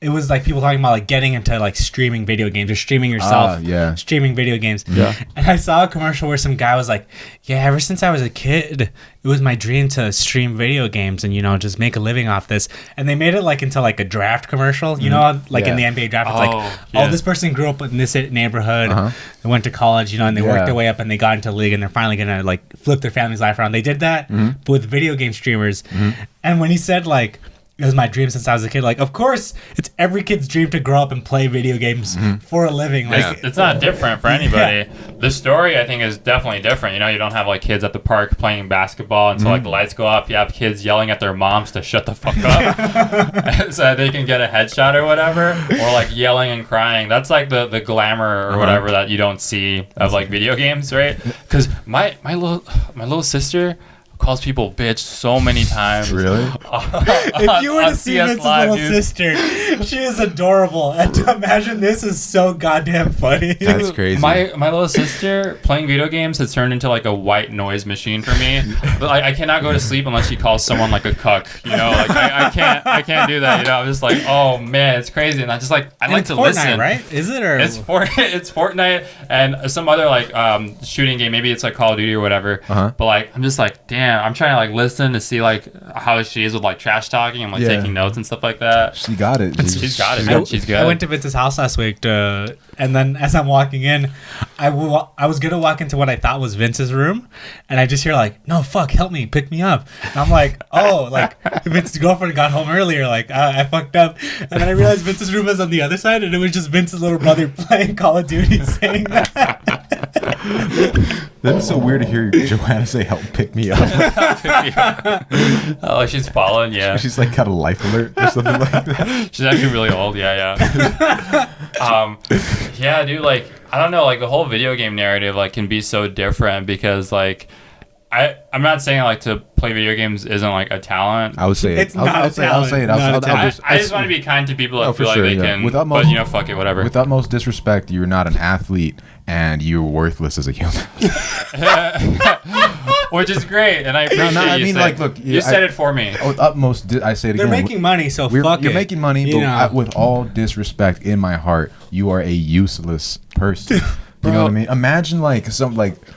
B: it was like people talking about like getting into like streaming video games or streaming yourself.
A: Yeah.
B: Streaming video games.
C: Yeah.
B: And I saw a commercial where some guy was like, yeah, ever since I was a kid, it was my dream to stream video games and, just make a living off this. And they made it like into like a draft commercial, like in the
A: Yeah.
B: NBA draft. It's
C: Oh,
B: like,
C: yeah.
B: this person grew up in this neighborhood.
A: Uh-huh.
B: They went to college, and they worked
A: Yeah.
B: their way up and they got into the league and they're finally going to like flip their family's life around. They did that but with video game streamers. And when he said like, it was my dream since I was a kid. Like, of course, it's every kid's dream to grow up and play video games for a living. Like,
C: it's not different for anybody. The story, I think, is definitely different. You don't have like kids at the park playing basketball until like the lights go off. You have kids yelling at their moms to shut the fuck up so that they can get a headshot or whatever, or like yelling and crying. That's like the glamour or whatever that you don't see of like video games, right? Because my little sister calls people bitch so many times.
A: Really?
B: if you were to see
C: CS
B: Vince's
C: Live,
B: little
C: dude.
B: sister, she is adorable. And to imagine this is so goddamn funny.
A: That's crazy.
C: My little sister playing video games has turned into like a white noise machine for me. But I cannot go to sleep unless she calls someone like a cuck. Like I can't do that. I'm just like, oh man, it's crazy. And I just like I
B: And
C: like
B: it's
C: to
B: Fortnite,
C: listen.
B: right? Is it or
C: It's Fortnite and some other like shooting game. Maybe it's like Call of Duty or whatever.
A: Uh-huh.
C: But like I'm just like, damn. I'm trying to like listen to see like how she is with like trash talking and like
A: Yeah.
C: taking notes and stuff like that.
A: She got it.
C: She's got it. She's good.
B: I went to Vince's house last week, and then as I'm walking in, I was gonna walk into what I thought was Vince's room, and I just hear like, "No, fuck, help me, pick me up." And I'm like, "Oh, like Vince's girlfriend got home earlier, like I fucked up." And then I realized Vince's room was on the other side, and it was just Vince's little brother playing Call of Duty, saying that.
A: That's so weird to hear Joanna say, "Help pick me up."
C: Oh, she's fallen. Yeah,
A: She's like got a life alert or something like that.
C: she's actually really old. Yeah. Yeah, dude. Like, I don't know. Like, the whole video game narrative like can be so different because like. I'm not saying like to play video games isn't like a talent.
A: I would say it.
B: It's not
A: I'll say it.
C: I just want to be kind to people that
A: for
C: feel
A: sure,
C: like they
A: yeah.
C: can.
A: With
C: But fuck it, whatever.
A: With utmost disrespect, you're not an athlete and you're worthless as a human.
C: Which is great, and I appreciate
A: I
C: you
A: mean,
C: said,
A: like, look,
C: you said it for me.
A: With utmost, I say it
B: They're
A: again.
B: making money, so
A: You're
B: fuck it.
A: making money,
B: You
A: but
B: know.
A: with all disrespect in my heart, you are a useless person. You know what I mean? Imagine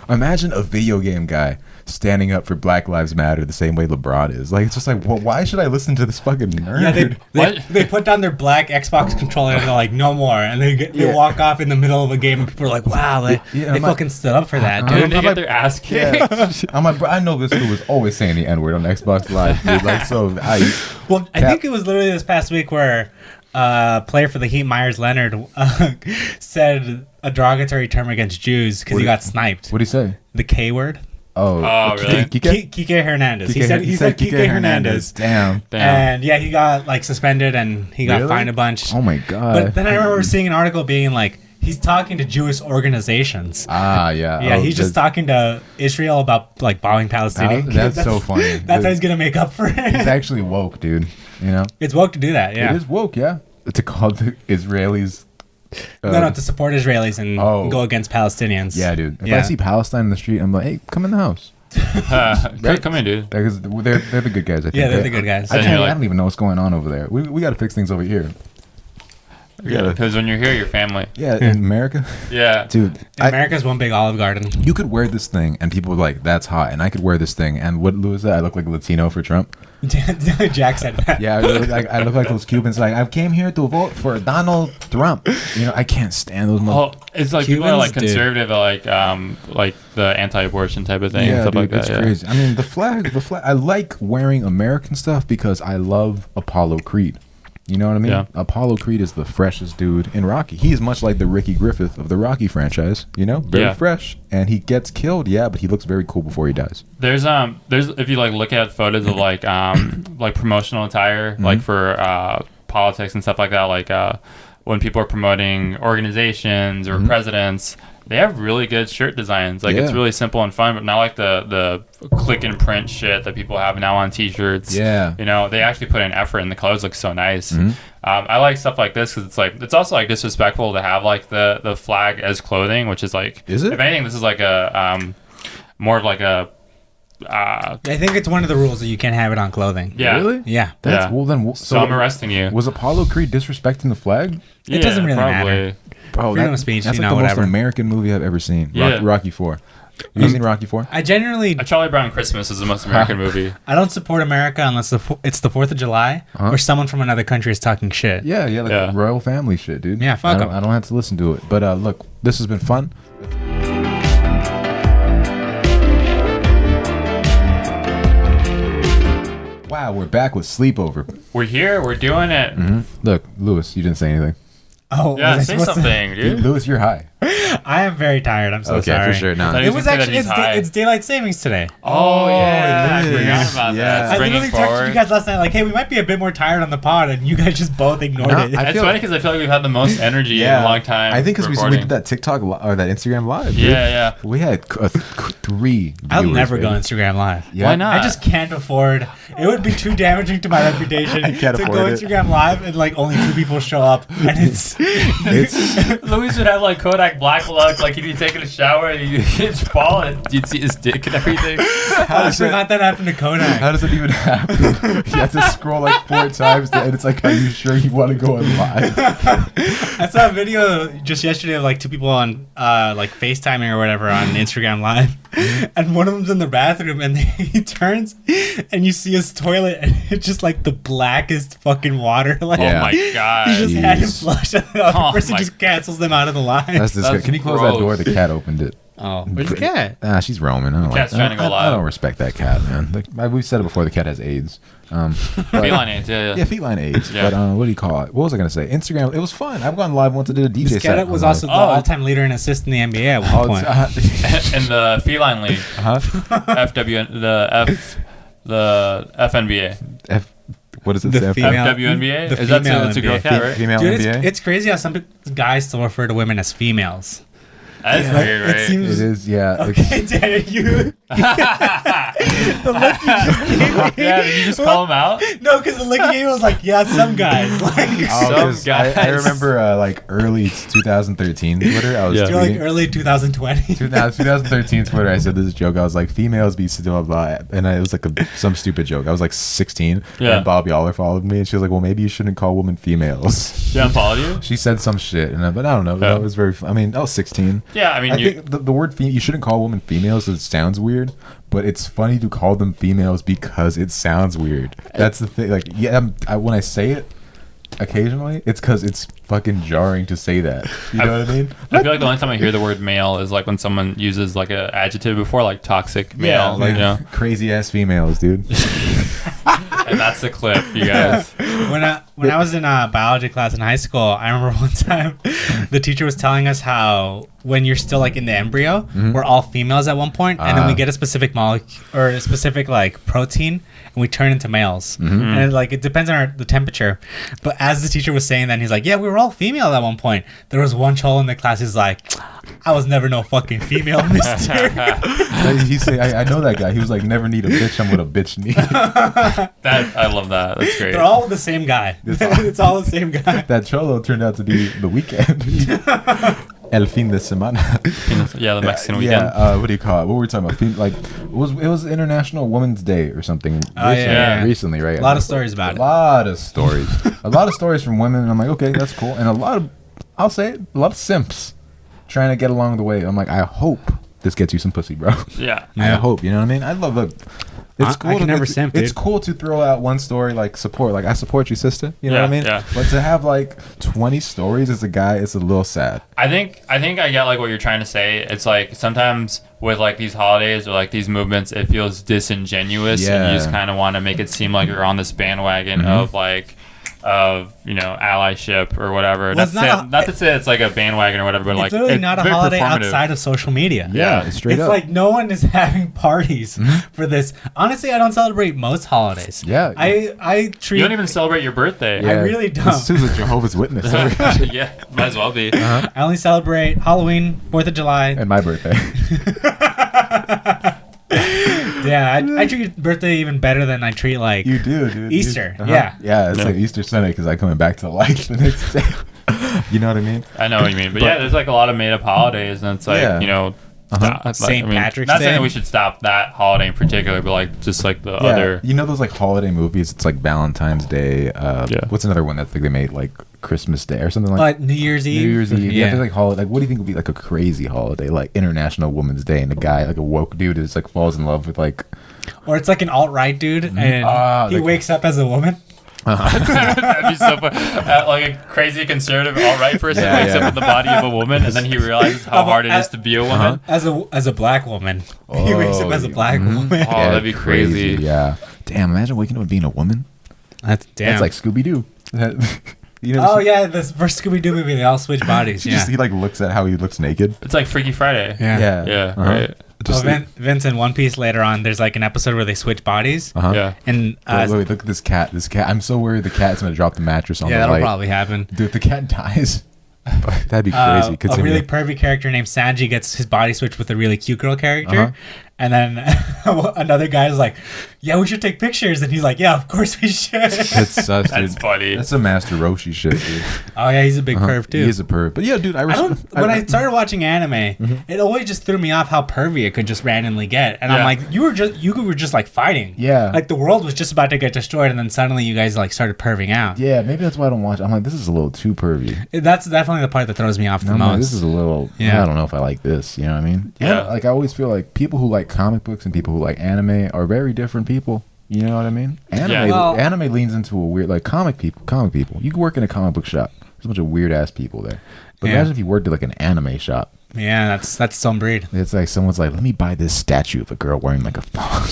A: imagine a video game guy standing up for Black Lives Matter the same way LeBron is. Like, it's just like, well, why should I listen to this fucking nerd?
B: Yeah, they put down their black Xbox controller and they're like, no more. And they walk off in the middle of a game and people are like, wow, they fucking stood up for that,
C: Dude,
B: dude.
C: they get their ass kicked.
A: Yeah. I'm like, bro, I know this dude was always saying the N-word on Xbox Live, dude. Like, so I
B: think it was literally this past week where player for the Heat, Myers Leonard, said a derogatory term against Jews because he got sniped.
A: What'd he say?
B: The K word.
C: Oh, really?
A: Kike?
B: Hernandez. He said Kike Hernandez.
A: Damn.
B: And yeah, he got like suspended and he got
A: Really?
B: fined a bunch.
A: Oh my god.
B: But then I remember seeing an article being like, he's talking to Jewish organizations.
A: Ah, yeah.
B: Yeah, he's just talking to Israel about like bombing Palestinians.
A: That's so funny.
B: That's how he's gonna make up for it.
A: He's actually woke, dude. You know?
B: It's woke to do that. Yeah.
A: It is woke, yeah. To call the Israelis.
B: No, to support Israelis and go against Palestinians.
A: Yeah, dude. If I see Palestine in the street, I'm like, hey, come in the house.
C: Come in, dude.
A: Because they're the good guys, I think.
B: Yeah, they're the good guys.
A: I don't even know what's going on over there. We got to fix things over here.
C: Because when you're here, you're family.
A: Yeah, in America.
C: Yeah.
A: Dude.
B: America's one big Olive Garden.
A: You could wear this thing and people were like, that's hot. And I could wear this thing. And what Louis said, I look like a Latino for Trump.
B: Jack said that.
A: Yeah, I look like those Cubans. Like, I came here to vote for Donald Trump. You know, I can't stand those.
C: Oh, it's like people are like
B: Cubans,
C: conservative, like the anti-abortion type of thing,
A: Yeah,
C: and stuff
A: dude,
C: like
A: it's
C: that.
A: crazy. I mean, the flag. I like wearing American stuff because I love Apollo Creed. You know what I mean?
C: Yeah.
A: Apollo Creed is the freshest dude in Rocky. He is much like the Ricky Griffith of the Rocky franchise. You know, very fresh, and he gets killed. Yeah, but he looks very cool before he dies.
C: There's if you like look at photos of like like promotional attire, like for politics and stuff like that, like when people are promoting organizations or presidents, they have really good shirt designs. Like it's really simple and fun, but not like the click and print shit that people have now on T-shirts.
A: Yeah,
C: you know, they actually put in effort, and the colors look so nice. I like stuff like this because it's also like disrespectful to have like the flag as clothing, which is like,
A: is it?
C: If anything, this is like a more of like a.
B: I think it's one of the rules that you can't have it on clothing.
C: Yeah.
A: Really?
B: Yeah.
A: That's well then.
C: So I'm arresting you.
A: Was Apollo Creed disrespecting the flag?
B: It doesn't really matter.
A: Bro,
B: Freedom of speech,
A: that's
B: you
A: like
B: know,
A: the
B: whatever.
A: most American movie I've ever seen.
C: Yeah.
A: Rocky 4. Have you seen Rocky 4?
B: I generally
C: A Charlie Brown Christmas is the most American movie.
B: I don't support America unless it's the 4th of July or someone from another country is talking shit.
A: Yeah, like royal family shit, dude.
B: Yeah, fuck 'em.
A: I don't have to listen to it. But look, this has been fun. Wow, we're back with Sleepover.
C: We're here. We're doing it.
A: Look, Louis, you didn't say anything.
B: Oh,
C: Yeah,
B: was I
C: say
B: supposed to-
C: something, dude.
A: Louis, you're high.
B: I am very tired. I'm so
A: Okay,
B: sorry.
A: for sure. No,
C: That
B: It
C: is-
B: was
C: say that
B: actually
C: he's high.
B: it's daylight savings today.
C: Oh yeah,
A: it
C: I forgot
A: is.
C: about
A: Yeah.
C: that.
B: I
C: Springing
B: literally texted
C: forward.
B: you guys last night like, hey, we might be a bit more tired on the pod, and you guys just both ignored
A: No,
B: it.
A: I
C: It's
A: feel-
C: funny because I feel like we've had the most energy in a long time.
A: I think because we
C: recording.
A: did that TikTok or that Instagram live. Dude.
C: Yeah.
A: We had 3
B: I'll
A: viewers,
B: never go
A: baby.
B: Instagram live.
A: Yeah.
C: Why not?
B: I just can't afford. It would be too damaging to my reputation
A: I can't
B: to
A: afford
B: go
A: it.
B: Instagram live and like only 2 people show up, and it's
A: It's
C: Louis would have like Kodak like black luck. Like he'd be taking a shower and he'd fall and you'd see his dick and everything.
B: I forgot that happened to Kodak.
A: How does it even happen? You have to scroll like 4 times, and it's like, are you sure you want to go on live?
B: I saw a video just yesterday of like 2 people on like FaceTiming or whatever on Instagram Live, and one of them's in the bathroom, and he turns, and you see his toilet, and it's just like the blackest fucking water. Like,
C: Oh my god.
B: he just had him
A: Jeez.
B: flush, and the other
C: Oh
B: person
C: my-
B: just cancels them out of the line.
A: That's disgusting. Can you close that door?
C: gross.
A: The cat opened it.
B: Oh, where's the cat?
A: She's roaming. I don't
C: Cat's
A: like
C: trying to go
A: I
C: live.
A: don't respect that cat, man. We've said it before. The cat has AIDS. But-
C: Feline AIDS, yeah.
A: Yeah, feline AIDS.
C: Yeah.
A: But what do you call it? What was I gonna say? Instagram. It was fun. I've gone live once. I did a DJ
B: This
A: set.
B: cat was
A: on
B: also the all-time leader in assists in the NBA at one point.
C: In the feline league, the FNBA.
A: What is it?
B: The
A: stand for?
B: female-
C: FWNBA?
B: the
C: Is that
B: female
C: it's a girl
B: NBA.
C: cat, right?
A: Female
B: Dude,
A: NBA.
B: it's crazy how some guys still refer to women as females.
C: That's
A: Yeah.
C: weird, right?
B: It seems.
A: It is. Yeah.
B: Okay, Daniel, you. The look you just gave me.
C: Yeah, did you just call him out?
B: No, because the look you gave me was like, yeah, some guys. Like,
A: Oh, 'cause
C: Some
A: I
C: guys.
A: remember like early 2013 Twitter. I was
C: Yeah.
B: you're like
A: tweeting.
B: early 2020.
A: 2013 Twitter, I said this joke. I was like, females be so blah, blah, and it was like some stupid joke. I was like 16,
C: Yeah.
A: and Bob Yaller followed me, and she was like, well, maybe you shouldn't call women females.
C: She unfollowed you?
A: She said some shit, but I don't know.
C: Yeah.
A: That was very. I mean, I was 16.
C: Yeah, I mean,
A: I
C: you.
A: think the word you shouldn't call women females because it sounds weird, but it's funny to call them females because it sounds weird. That's the thing. Like, yeah, when I say it occasionally, it's because it's fucking jarring to say that. You know what I mean?
C: I feel like the only time I hear the word male is like when someone uses like an adjective before, like toxic male.
A: like
C: you know?
A: crazy ass females, dude.
C: And that's the clip, you guys.
B: When I was in a biology class in high school, I remember one time the teacher was telling us how when you're still like in the embryo, we're all females at one point, and then we get a specific molecule or a specific like protein, and we turn into males. And like it depends on the temperature. But as the teacher was saying that, he's like, "Yeah, we were all female at one point." There was one cholo in the class. He's like, "I was never no fucking female, mister."
A: He said, I know that guy. He was like, never need a bitch. I'm what a bitch need.
C: I love that. That's great.
B: They're all the same guy. It's all the same guy.
A: That cholo turned out to be the weekend. El fin de semana.
C: Yeah, the Mexican
A: Yeah,
C: weekend.
A: what do you call it? What were we talking about? Like, it was International Women's Day or something.
B: Oh, yeah.
A: Recently, right?
B: A lot of stories about it.
A: A lot of stories. A lot of stories from women. And I'm like, okay, that's cool. And I'll say it, a lot of simps trying to get along the way. I'm like, I hope this gets you some pussy, bro.
C: Yeah.
A: I hope, you know what I mean? I love it. It's cool.
B: I can never
A: it's,
B: simp,
A: It's
B: dude.
A: cool to throw out one story like support, like I support you, sister. You know
C: Yeah,
A: what I mean?
C: yeah.
A: But to have like 20 stories as a guy, it's a little sad.
C: I think I get like what you're trying to say. It's like sometimes with like these holidays or like these movements, it feels disingenuous, and you just
A: Yeah.
C: kind of want to make it seem like you're on this bandwagon of like allyship or whatever.
B: Well, it's
C: not to say it's like a bandwagon or whatever, but
B: It's
C: like
B: literally not a
C: very
B: holiday
C: performative.
B: outside of social media.
C: Yeah.
A: Straight
B: It's
A: up.
B: like no one is having parties for this. Honestly, I don't celebrate most holidays.
A: Yeah.
B: I treat.
C: You don't even celebrate your birthday.
B: I really don't.
A: This is a Jehovah's Witness.
C: Yeah, might as well be.
B: I only celebrate Halloween, 4th of July.
A: And my birthday.
B: Yeah, I treat birthday even better than I treat like.
A: You do, dude.
B: Easter,
A: You-
B: yeah.
A: Yeah, it's
C: Yeah.
A: like Easter Sunday because I'm coming back to life the next day. You know what I mean?
C: I know what you mean, but yeah, there's like a lot of made up holidays, and it's like
A: Yeah.
C: you know.
B: St. Patrick's
C: Not
B: Day.
C: saying that we should stop that holiday in particular, but like just like the other.
A: You know those like holiday movies? It's like Valentine's Day.
C: Yeah.
A: What's another one that they made like Christmas Day or something like
B: New Year's Eve.
A: New Year's Eve. Yeah.
B: Yeah.
A: Like holiday. Like, what do you think would be like a crazy holiday? Like International Women's Day, and the guy, like a woke dude, is like falls in love with like.
B: Or it's like an alt-right dude, and
A: Ah,
B: he
A: like-
B: wakes up as a woman.
C: That'd be so fun. Like a crazy conservative alt-right person
A: Yeah,
C: wakes
A: yeah.
C: up in the body of a woman, and then he realizes how hard it is to be a woman.
B: As a black woman. He wakes up as a black woman.
C: Oh, that'd be crazy.
A: Yeah. Damn, imagine waking up and being a woman.
B: That's damn.
A: That's like Scooby Doo. You know,
B: Oh yeah, this first Scooby Doo movie, they all switch bodies.
A: He
B: Yeah.
A: just he like looks at how he looks naked.
C: It's like Freaky Friday.
B: Yeah.
C: Yeah,
A: Uh-huh.
C: right.
A: Just
B: Vince in One Piece later on, there's like an episode where they switch bodies.
A: uh-huh.
C: Yeah.
B: And
A: Wait, look at this cat. This cat. I'm so worried the cat's gonna drop the mattress on
B: yeah,
A: the
B: that'll
A: light.
B: probably happen.
A: Dude, if the cat dies, that'd be crazy.
B: A
A: Continue.
B: really pervy character named Sanji gets his body switched with a really cute girl character,
A: Uh-huh.
B: And then another guy's like, yeah, we should take pictures. And he's like, yeah, of course we should.
A: It's sus,
C: That's
A: dude.
C: funny.
A: That's a Master Roshi shit, dude.
B: Oh, yeah, he's a big perv, too.
A: He is a perv. But yeah, dude,
B: When I started watching anime, it always just threw me off how pervy it could just randomly get. And I'm
C: Yeah.
B: like, you were just like fighting.
A: Yeah.
B: Like the world was just about to get destroyed, and then suddenly you guys like started perving out.
A: Yeah, maybe that's why I don't watch. I'm like, this is a little too pervy.
B: That's definitely the part that throws me off the
A: I'm like,
B: most.
A: this is a little.
B: Yeah.
A: I don't know if I like this. You know what I mean?
C: Yeah.
A: Like I always feel like people who like comic books and people who like anime are very different people. You know what I mean? Anime,
C: Yeah.
A: anime leans into a weird like comic people. You can work in a comic book shop. There's a bunch of weird ass people there. But
B: Yeah.
A: imagine if you worked at like an anime shop.
B: Yeah, that's some breed.
A: It's like someone's like, let me buy this statue of a girl wearing like a thong.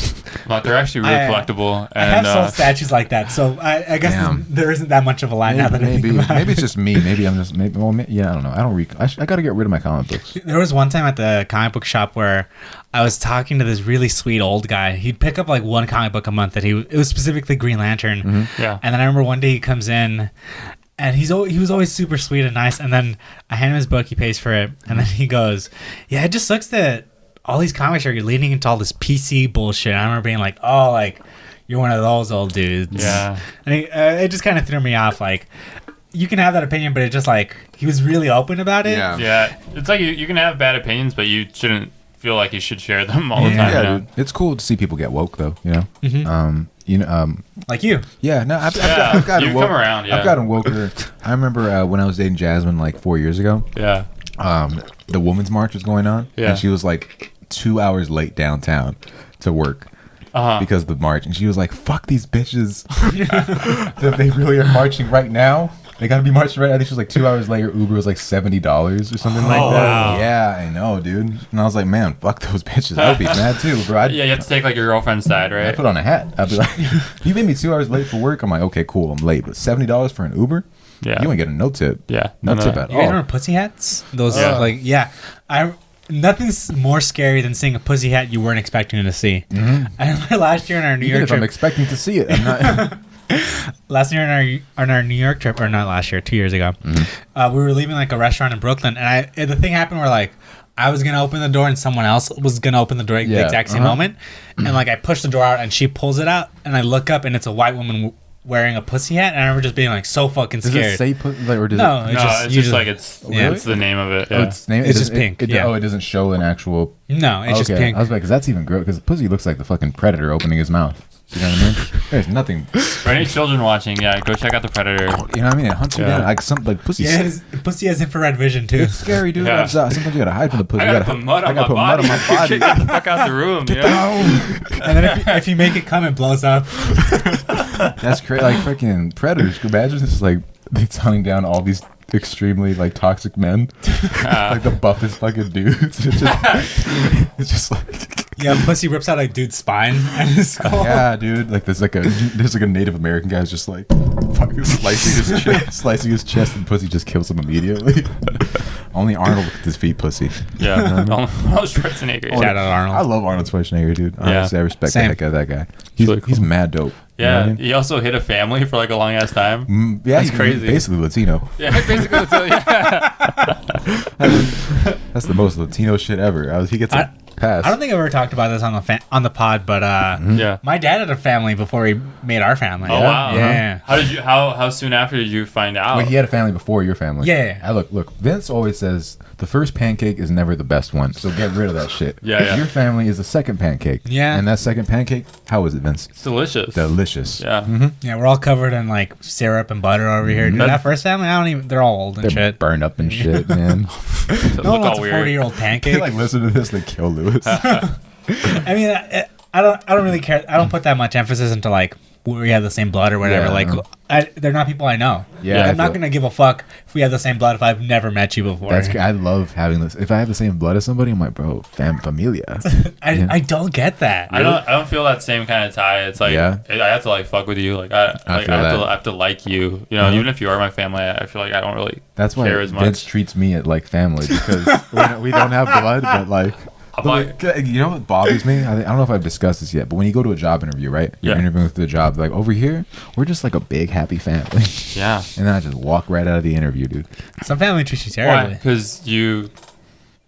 C: But they're actually really collectible.
B: I have
C: And
B: sold statues like that, so I guess
A: Damn.
B: there isn't that much of a line now that I think about
A: maybe
B: it.
A: it's just me. Maybe I'm just yeah. I don't know. I don't read. I got to get rid of my comic books.
B: There was one time at the comic book shop where I was talking to this really sweet old guy. He'd pick up like one comic book a month that it was specifically Green Lantern.
C: yeah.
B: And then I remember one day he comes in and he was always super sweet and nice. And then I hand him his book, he pays for it. And then he goes, yeah, it just sucks that all these comics are leading into all this PC bullshit. And I remember being like, oh, like, you're one of those old dudes.
C: Yeah.
B: And it just kind of threw me off. Like, you can have that opinion, but it just like, he was really open about it.
C: Yeah. It's like you can have bad opinions, but you shouldn't feel like you should share them all the time.
A: Yeah,
C: you know?
A: dude. It's cool to see people get woke though. You know.
B: Like you.
A: Yeah. No, I've
C: Yeah,
A: gotten
C: you
A: woke.
C: come around, yeah.
A: I've gotten woker. I remember when I was dating Jasmine like 4 years ago.
C: Yeah.
A: The Women's March was going on,
C: Yeah.
A: and she was like 2 hours late downtown to work. Because of the march, and she was like, "Fuck these bitches! They really are marching right now. They gotta be marching right now." I think she was like 2 hours later. Uber was like $70 or something like that.
C: Wow.
A: Yeah, I know, dude. And I was like, "Man, fuck those bitches. I would be mad too, bro."
C: Yeah, you have to take like your girlfriend's side,
A: I
C: right?
A: put on a hat. I'd be like, "You made me 2 hours late for work." I'm like, "Okay, cool. I'm late, but $70 for an Uber?
C: Yeah.
A: You ain't getting no tip.
C: Yeah.
A: no
C: No,
A: tip
C: no.
A: at
B: You guys
A: all."
B: remember pussy hats? Those
C: Yeah.
B: nothing's more scary than seeing a pussy hat you weren't expecting to see. I remember last year on our New
A: Even
B: York
A: if I'm
B: trip.
A: expecting to see it, I'm not.
B: Last year on our New York trip, or not last year, 2 years ago, we were leaving like a restaurant in Brooklyn, and the thing happened where like I was gonna open the door and someone else was gonna open the door at the
A: Yeah,
B: exact same moment, and like I push the door out and she pulls it out, and I look up and it's a white woman wearing a pussy hat, and I remember just being like so fucking
A: Does
B: scared.
A: it say put like, or does
B: No,
A: it?
B: it's just-
C: It's
B: you
C: just
B: just-
C: like it's
B: Yeah.
C: it's the name of it.
A: Oh,
C: Yeah.
A: it's name.
B: It's just pink, yeah.
A: Oh, it doesn't show an actual.
B: No, it's just pink.
A: I was like, because that's even gross. Because pussy looks like the fucking predator opening his mouth. You know what I mean? There's nothing.
C: For any children watching, yeah, go check out the Predator.
A: You know what I mean? It hunts you
C: Yeah.
A: down like something like pussy.
B: Yeah, pussy has infrared vision too.
A: It's scary, dude.
C: Yeah.
A: Sometimes you gotta hide from the pussy.
C: I
A: You
C: gotta put mud
A: I
C: on my
A: gotta put
C: body.
A: mud on my body.
C: Get the fuck out the room. Yeah.
B: And then if you make it come, it blows up.
A: That's crazy. Like freaking predators. Could you imagine this is like it's hunting down all these extremely like toxic men, like the buffest fucking dudes. It's just like.
B: Yeah, pussy rips out a dude's spine and his skull.
A: Yeah, dude. Like there's like a Native American guy who's just like fucking slicing his chest, and pussy just kills him immediately. Only Arnold with his feet, pussy.
C: Yeah. Arnold Schwarzenegger.
B: Shout out Arnold.
A: I love Arnold Schwarzenegger, dude. Honestly, I respect the
B: Same.
A: heck out of that guy. He's
C: really cool.
A: he's mad dope. You know
C: Yeah.
A: what I mean?
C: He also hit a family for like a long ass time.
A: Yeah,
C: That's
A: he's
C: crazy.
A: Basically Latino.
C: Yeah, basically. Yeah.
A: That's the most Latino shit ever. He gets a pass.
B: I don't think I've ever talked about this on the pod, but
C: Yeah.
B: my dad had a family before we made our family.
C: Oh wow.
B: Yeah.
C: How soon after did you find out?
A: Wait, he had a family before your family.
B: Yeah.
A: Look. Vince always says the first pancake is never the best one, so get rid of that shit.
C: Yeah.
A: Your family is the second pancake.
B: Yeah.
A: And that second pancake, how is it, Vince?
C: It's delicious.
A: Delicious.
C: Yeah.
B: Yeah, we're all covered in like syrup and butter over here. Dude, that first family, they're all old and
A: They're
B: shit.
A: burned up and shit, man.
B: No one
C: Look all
B: wants a
C: weird.
B: 40-year-old
A: They
B: pancake.
A: like listen to this, they kill Lewis.
B: I mean, I don't really care. I don't put that much emphasis into like we have the same blood or whatever.
A: Yeah,
B: like, they're not people I know.
A: Yeah, I
B: I'm not
A: feel-
B: gonna give a fuck if we have the same blood if I've never met you before.
A: I love having this. If I have the same blood as somebody, I'm like, bro, familia.
B: I don't get that.
C: I don't feel that same kind of tie. It's like
A: Yeah.
C: I have to like fuck with you. Like I
A: feel that.
C: have to like you. You know, even if you are my family, I feel like I don't really
A: That's why
C: care as
A: Vince
C: much.
A: treats me like family because we don't have blood, but like.
C: I'm
A: But, like, you know what bothers me? I don't know if I've discussed this yet, but when you go to a job interview, right? You're
C: Yeah.
A: interviewing for the job. Like over here, we're just like a big happy family.
C: Yeah.
A: And then I just walk right out of the interview, dude.
B: Some family treats you
C: Why?
B: terribly.
C: Because you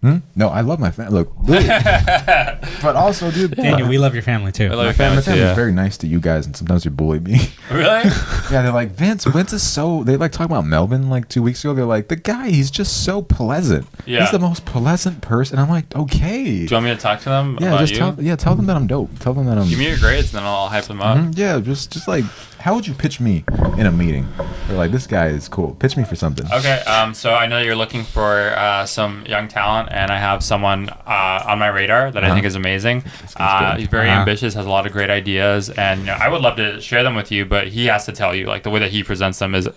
A: No, I love my family. Look, really. But also, dude,
B: Daniel, we love your family too.
C: I love your
A: my
C: family
A: family
C: too,
A: is very nice to you guys, and sometimes they bully me.
C: Really?
A: Yeah, they're like, Vince is so. They like talking about Melvin like 2 weeks ago. They're like, the guy, he's just so pleasant.
C: Yeah.
A: He's the most pleasant person. I'm like, okay.
C: Do you want me to talk to them
A: Yeah,
C: about
A: just
C: you?
A: tell them that I'm dope. Tell them that I'm.
C: Give me your grades, then I'll hype them up.
A: Yeah, just like, how would you pitch me in a meeting? They're like, this guy is cool. Pitch me for something.
C: Okay, so I know you're looking for some young talent, and I have someone on my radar that I think is amazing.
A: good.
C: He's very ambitious, has a lot of great ideas, and I would love to share them with you, but he has to tell you, like, the way that he presents them is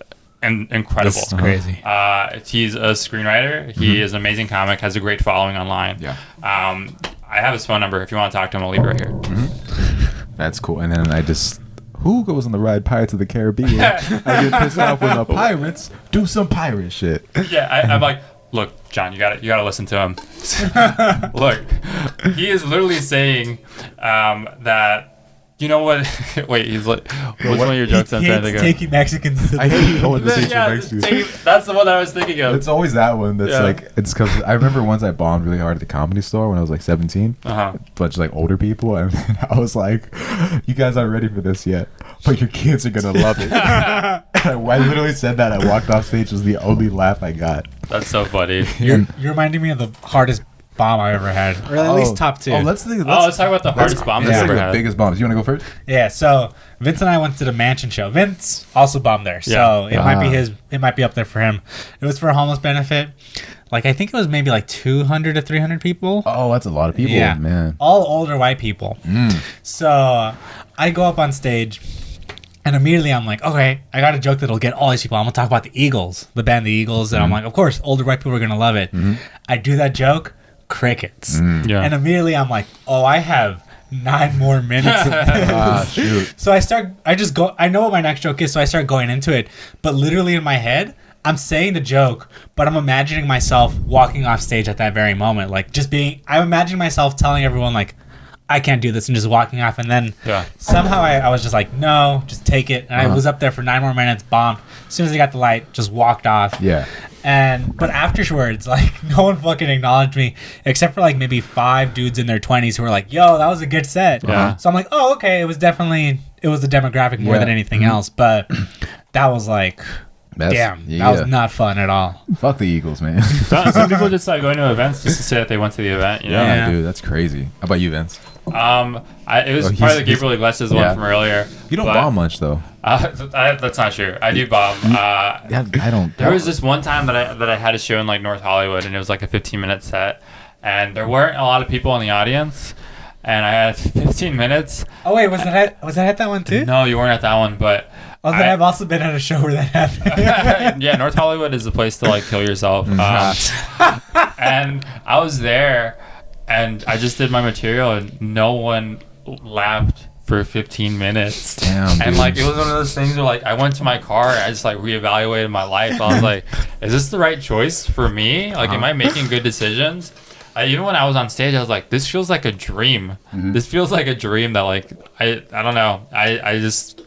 C: incredible.
B: It's crazy.
C: He's a screenwriter. He is an amazing comic, has a great following online.
A: Yeah.
C: I have his phone number. If you want to talk to him, I'll leave it right here.
A: That's cool. And then I just, who goes on the ride Pirates of the Caribbean? I get pissed off when the pirates do some pirate shit.
C: Yeah, I'm like, look, John, you gotta listen to him. Look, he is literally saying that. You know what? Wait, he's like, what's one of your jokes I'm trying to think of?
B: Taking Mexicans to
A: I hate going to see
C: Yeah,
A: Mexico.
C: that's the one that I was thinking of.
A: It's always that one that's
C: Yeah.
A: like, it's because I remember once I bombed really hard at the Comedy Store when I was like 17.
C: Uh-huh.
A: Bunch of like older people. And I was like, you guys aren't ready for this yet, but your kids are going to love it. I literally said that. I walked off stage. It was the only laugh I got.
C: That's so funny.
B: You're reminding me of the hardest bomb I ever had, or at least top two.
C: Let's talk about the hardest bombs you
A: Let's
C: ever
A: think the
C: had.
A: biggest bombs. You want to go first?
B: Yeah, so Vince and I went to the Mansion show. Vince also bombed there, so it might be it might be up there for him. It was for a homeless benefit. Like, I think it was maybe like 200 to 300 people.
A: Oh, that's a lot of people,
B: Yeah,
A: man.
B: all older white people. So I go up on stage, and immediately I'm like, okay, I got a joke that'll get all these people. I'm gonna talk about the Eagles, the band the Eagles, and I'm like, of course, older white people are gonna love it. I do that joke. Crickets.
C: Yeah.
B: And immediately I'm like, oh, I have 9 more minutes of this.
A: Shoot.
B: So I know what my next joke is, so I start going into it. But literally in my head, I'm saying the joke, but I'm imagining myself walking off stage at that very moment. Like, I'm imagining myself telling everyone, like, I can't do this, and just walking off. And then somehow I was just like, no, just take it. And I was up there for 9 more minutes, bombed. As soon as I got the light, just walked off.
A: Yeah.
B: But afterwards, like, no one fucking acknowledged me except for like maybe 5 dudes in their 20s who were like, yo, that was a good set.
C: Yeah.
B: So I'm like, oh, okay. It was the demographic more than anything else. But that was like, that was not fun at all.
A: Fuck the Eagles, man.
C: Some people just like going to events just to say that they went to the event. You know?
A: Yeah, dude, that's crazy. How about you, Vince?
C: It was probably the Gabriel Iglesias one from earlier.
A: You don't bomb much, though.
C: That's not true. I do bomb.
A: Yeah, I don't.
C: There was this one time that I had a show in like North Hollywood, and it was like a 15-minute set, and there weren't a lot of people in the audience, and I had 15 minutes.
B: Oh wait, was that at that one too?
C: No, you weren't at that one, but.
B: Oh, then I've also been at a show where that happened.
C: Yeah, North Hollywood is the place to like kill yourself. And I was there, and I just did my material, and no one laughed for 15 minutes.
A: Damn,
C: and
A: dude.
C: like it was one of those things where like I went to my car and I just like reevaluated my life. I was like, is this the right choice for me? Like, am I making good decisions? Even when I was on stage, I was like, this feels like a dream. This feels like a dream that like I don't know. I just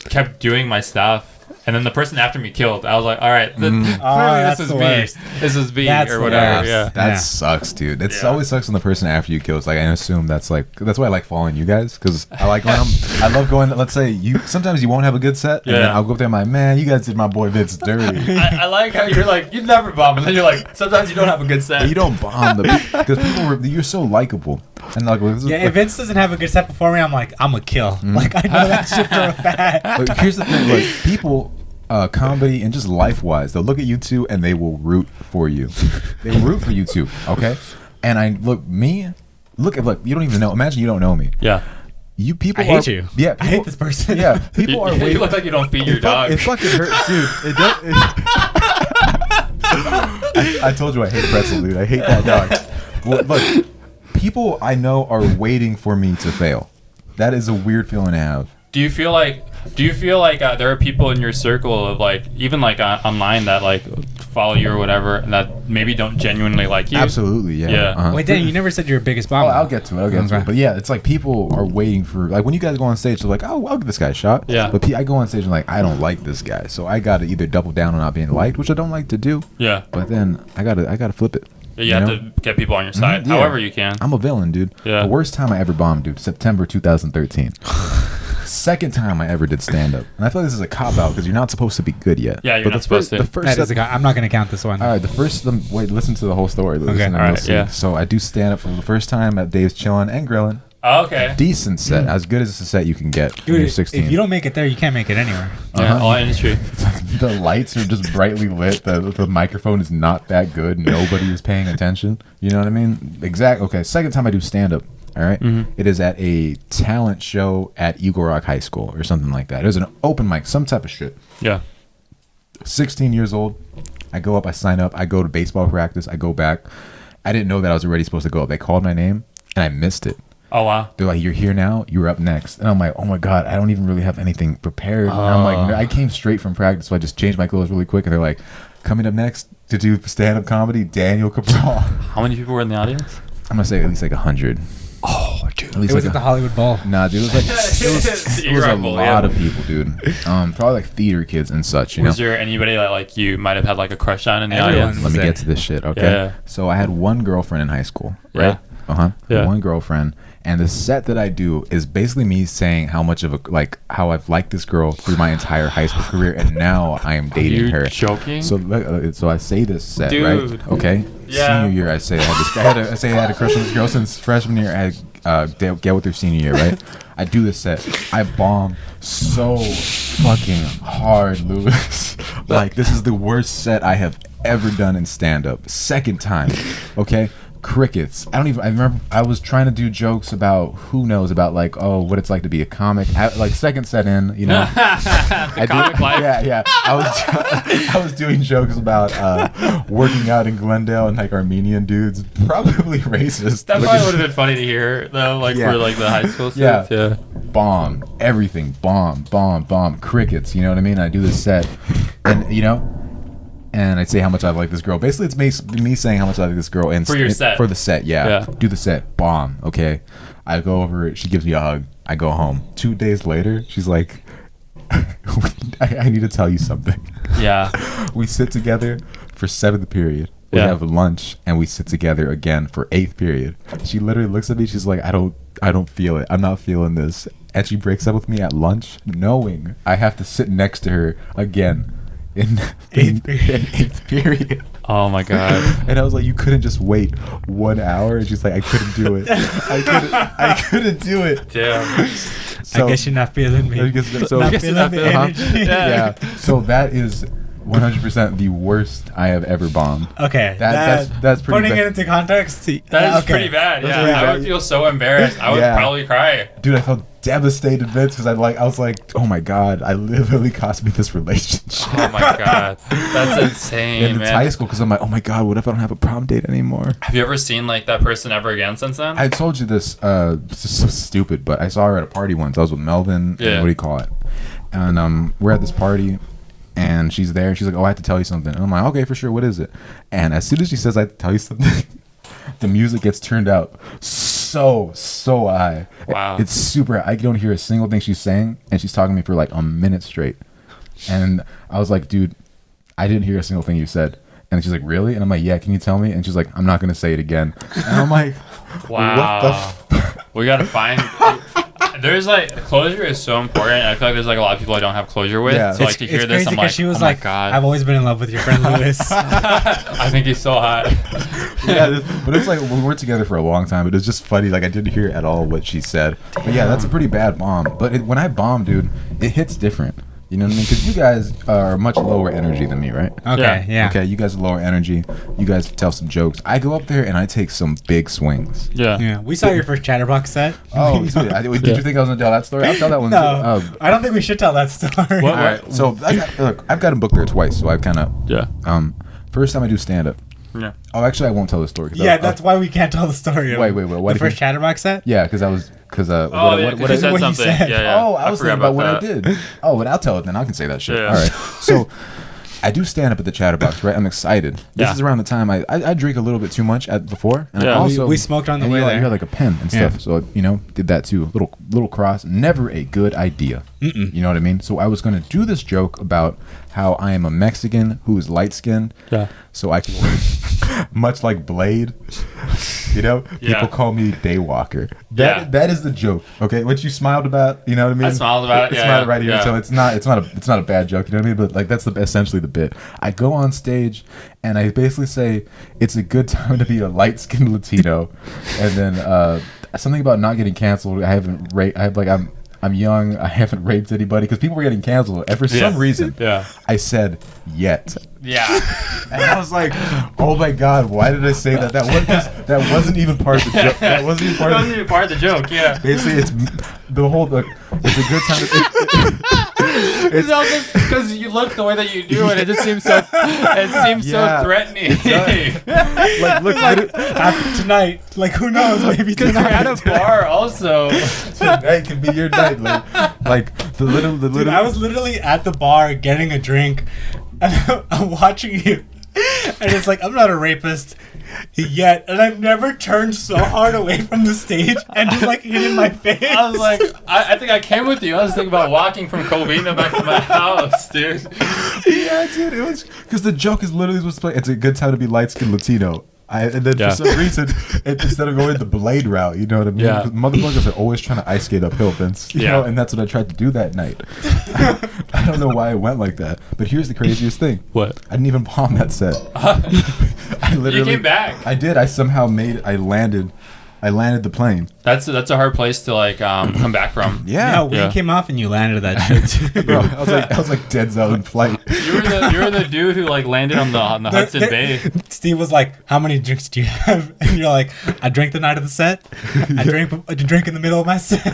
C: kept doing my stuff. And then the person after me killed. I was like, all right, clearly this was me. This is me or whatever. Yeah.
A: That sucks, dude. It always sucks when the person after you kills. Like, I assume that's why I like following you guys, because I like when I love going. Let's say sometimes you won't have a good set, and then I'll go up there and I'm like, man, you guys did my boy Vince dirty.
C: I like how you're like, you never bomb, and then you're like, sometimes you don't have a good set.
A: But you don't bomb because you're so likable. And like,
B: if Vince doesn't have a good set before me, I'm like, I'm a kill. Like, I know that shit for a fact.
A: But here's the thing, like, people. Comedy and just life-wise, they'll look at you two and they will root for you. They will root for you two, okay? And look, you don't even know. Imagine you don't know me.
C: Yeah.
A: You people
B: I hate you.
A: Yeah,
B: I hate this person.
A: Yeah, people are.
C: You look like you don't feed your dog.
A: It fucking hurts, dude. It does. I told you I hate pretzel, dude. I hate that dog. Well, look, people I know are waiting for me to fail. That is a weird feeling to have.
C: Do you feel like there are people in your circle of like even like online that like follow you or whatever and that maybe don't genuinely like you?
A: Absolutely, yeah.
C: Yeah.
B: Wait, Dan, you never said your biggest bomb.
A: Oh, I'll get to it. But yeah, it's like people are waiting for, like, when you guys go on stage, they're like, oh, I'll give this guy a shot.
C: Yeah.
A: But I go on stage and like, I don't like this guy, so I gotta either double down on not being liked, which I don't like to do.
C: Yeah.
A: But then I gotta flip it.
C: You have to get people on your side,
A: Yeah.
C: however you can.
A: I'm a villain, dude.
C: Yeah.
A: The worst time I ever bombed, dude, September 2013. Second time I ever did stand up. And I feel like this is a cop out because you're not supposed to be good yet.
C: Yeah, you're
A: But
C: not supposed to.
A: The first
B: That is I'm not going to count this one.
A: all right, wait, listen to the whole story. Listen,
B: Okay.
A: and
C: All
A: you'll
C: right,
A: see.
C: yeah.
A: So I do stand up for the first time at Dave's Chillin' and Grillin'.
C: Oh, okay.
A: Decent set, as good as a set you can get when
B: Dude,
A: you're 16.
B: if you don't make it there, you can't make it anywhere.
C: Yeah, all industry.
A: The lights are just brightly lit. The microphone is not that good. Nobody is paying attention. You know what I mean? Okay, second time I do stand up. All right? It is at a talent show at Eagle Rock High School or something like that. It was an open mic, some type of shit.
C: Yeah.
A: 16 years old. I go up, I sign up, I go to baseball practice, I go back. I didn't know that I was already supposed to go up. They called my name and I missed it.
C: Oh, wow.
A: They're like, you're here now, you're up next. And I'm like, oh my God, I don't even really have anything prepared. And I'm like, I came straight from practice, so I just changed my clothes really quick. And they're like, coming up next to do stand-up comedy, Daniel Cabral.
C: How many people were in the audience?
A: I'm going to say at least like 100.
C: Oh, dude.
A: At least
B: It was
A: like
B: at the Hollywood Bowl.
A: Nah, dude, it was like it was a lot of people, dude. Probably like theater kids and such, you know.
C: Was there anybody that like you might have had like a crush on in the
B: Everyone.
C: audience?
A: Let me
B: there.
A: get to this shit, okay?
C: Yeah.
A: So I had one girlfriend in high school,
C: Yeah.
A: right?
C: Yeah.
A: One girlfriend, and the set that I do is basically me saying how much of how I've liked this girl through my entire high school career, and now I am dating
C: you
A: her.
C: joking?
A: So I say this set,
C: Dude.
A: right? Okay.
C: Yeah.
A: Senior year, I say I had a crush on this girl since freshman year. I get with her senior year, right? I do this set. I bomb so fucking hard, Lewis. Like, this is the worst set I have ever done in stand up. Second time, okay? Crickets. I remember I was trying to do jokes about like, oh, what it's like to be a comic. Like, second set in, you know.
C: Comic life.
A: Yeah. I was doing jokes about working out in Glendale and like Armenian dudes, probably racist.
C: That probably would have been funny to hear though, like
A: Yeah.
C: for like the high school
A: Yeah.
C: students.
A: Bomb everything, bomb, crickets. You know what I mean? I do this set, and you know. And I say how much I like this girl. Basically, it's me saying how much I like this girl. And
C: For your set.
A: For the set, yeah.
C: Yeah.
A: Do the set. Bomb. Okay. I go over. She gives me a hug. I go home. 2 days later, she's like, I need to tell you something.
C: Yeah.
A: We sit together for 7th period. We
C: Yeah.
A: have lunch, and we sit together again for 8th period. She literally looks at me. She's like, I don't feel it. I'm not feeling this. And she breaks up with me at lunch, knowing I have to sit next to her again. In 8th period.
C: Oh my god.
A: And I was like, you couldn't just wait 1 hour? And she's like, I couldn't do it. I couldn't do it.
C: Damn.
A: So,
B: I guess you're not feeling me.
A: I guess- so-
B: not
C: guess
B: feeling
C: you're not
B: the
C: feeling-
B: energy.
A: yeah. So that is 100% the worst I have ever bombed.
B: Okay.
A: That's pretty
B: Putting
A: bad.
B: it into context.
C: That is
B: okay.
C: pretty bad.
A: That's
C: Yeah.
A: pretty
C: I
A: bad.
C: would feel so embarrassed. I would
A: Yeah.
C: probably cry.
A: Dude, I felt devastated, Vince, because I was like, oh my God, I literally cost me this relationship.
C: Oh my god. That's insane,
A: And it's
C: man.
A: high school because I'm like, oh my God, what if I don't have a prom date anymore?
C: Have you ever seen like that person ever again since then?
A: I told you this. This is so stupid, but I saw her at a party once. I was with Melvin.
C: Yeah.
A: And what do you call it? And we're at this party, and she's there. She's like, "Oh, I have to tell you something." And I'm like, "Okay, for sure. What is it?" And as soon as she says, "I have to tell you something," the music gets turned up so high.
C: Wow.
A: It's super. I don't hear a single thing she's saying, and she's talking to me for like a minute straight. And I was like, "Dude, I didn't hear a single thing you said." And she's like, "Really?" And I'm like, "Yeah, can you tell me?" And she's like, "I'm not gonna say it again." And I'm like,
C: Wow.
A: "What the?"
C: We gotta find. There's like closure is so important. I feel like there's like a lot of people I don't have closure with.
A: Yeah.
C: So like to hear
B: It's
C: this,
B: crazy
C: I'm
B: 'cause
C: like,
B: she was
C: oh my
B: like,
C: god.
B: I've always been in love with your friend Lewis.
C: I think he's so hot.
A: But it's like we were together for a long time. But it was just funny. Like I didn't hear at all what she said. But yeah, that's a pretty bad bomb. But when I bomb, dude, it hits different. You know what I mean? Because you guys are much lower energy than me, right?
B: Okay, yeah.
A: Okay, you guys are lower energy. You guys tell some jokes. I go up there and I take some big swings.
C: Yeah.
B: Yeah, we saw your first Chatterbox set.
A: Oh, did you think I was gonna tell that story? I'll tell that one.
B: No,
A: too.
B: I don't think we should tell that story.
C: What?
A: All right. So look, I've got him booked there twice. So I've kind of
C: Yeah.
A: first time I do stand up.
C: Yeah.
A: Oh, actually, I won't tell the story. 'Cause
B: Yeah,
A: I'll-
B: that's why we can't tell the story.
A: Wait, what
B: The
A: did
B: first
A: you-
B: Chatterbox set?
A: Yeah, because
C: Oh, yeah,
A: what
C: you
A: I-
C: said
B: what he
C: something.
B: said.
C: Yeah, yeah.
A: Oh, I was
C: forgot
A: thinking about what I
C: that.
A: did. Oh, but I'll tell it then. I can say that shit.
C: Yeah.
A: All right. So I do stand up at the Chatterbox, right? I'm excited. This
C: Yeah.
A: is around the time I drink a little bit too much before. And
C: Yeah.
A: I also,
B: We smoked on the
A: and
B: way
A: you
B: there.
A: had like a pen and
B: Yeah.
A: stuff. So, did that too. Little cross. Never a good idea. You know what I mean? So I was going to do this joke about how I am a Mexican who is light skinned.
C: Yeah.
A: So I can much like Blade. You know, people call me Daywalker. That is the joke. Okay, what you smiled about. You know what I mean?
C: I smiled about it.
A: I smiled right here. So it's not a bad joke. You know what I mean? But like that's essentially the bit. I go on stage and I basically say it's a good time to be a light-skinned Latino, and then something about not getting canceled. I'm young. I haven't raped anybody because people were getting canceled. And for some reason, I said yet.
C: Yeah.
A: And I was like, oh my God, why did I say that? That wasn't even part of the joke. That wasn't even part
C: of the joke, yeah.
A: Basically, it's a good time to...
C: It's all just because you look the way that you do, and it just seems so so threatening.
A: Like, look,
B: after tonight, like, who knows? Maybe
C: because you're at a bar also.
A: Tonight can be your night. Like the little.
B: Dude, I was literally at the bar getting a drink, and I'm watching you, and it's like, I'm not a rapist yet, and I've never turned so hard away from the stage and just like hit in my face.
C: I was like, I think I came with you. I was thinking about walking from Covina back to my house, dude.
A: Yeah, dude, it was because the joke is literally supposed to play. It's a good time to be light-skinned Latino. And then for some reason, instead of going the Blade route, you know what I mean?
C: Yeah.
A: Motherfuckers are always trying to ice skate uphill, Vince. You know, and that's what I tried to do that night. I don't know why I went like that, but here's the craziest thing.
C: What?
A: I didn't even bomb that set. I literally.
C: You came back.
A: I did. I somehow landed the plane.
C: That's a hard place to like come back from.
B: Yeah, we came off and you landed that shit too.
A: Bro, I was like Denzel in flight.
C: You were the dude who like landed on the Hudson Bay.
B: Steve was like, "How many drinks do you have?" And you're like, "I drank the night of the set. I drank in the middle of my set."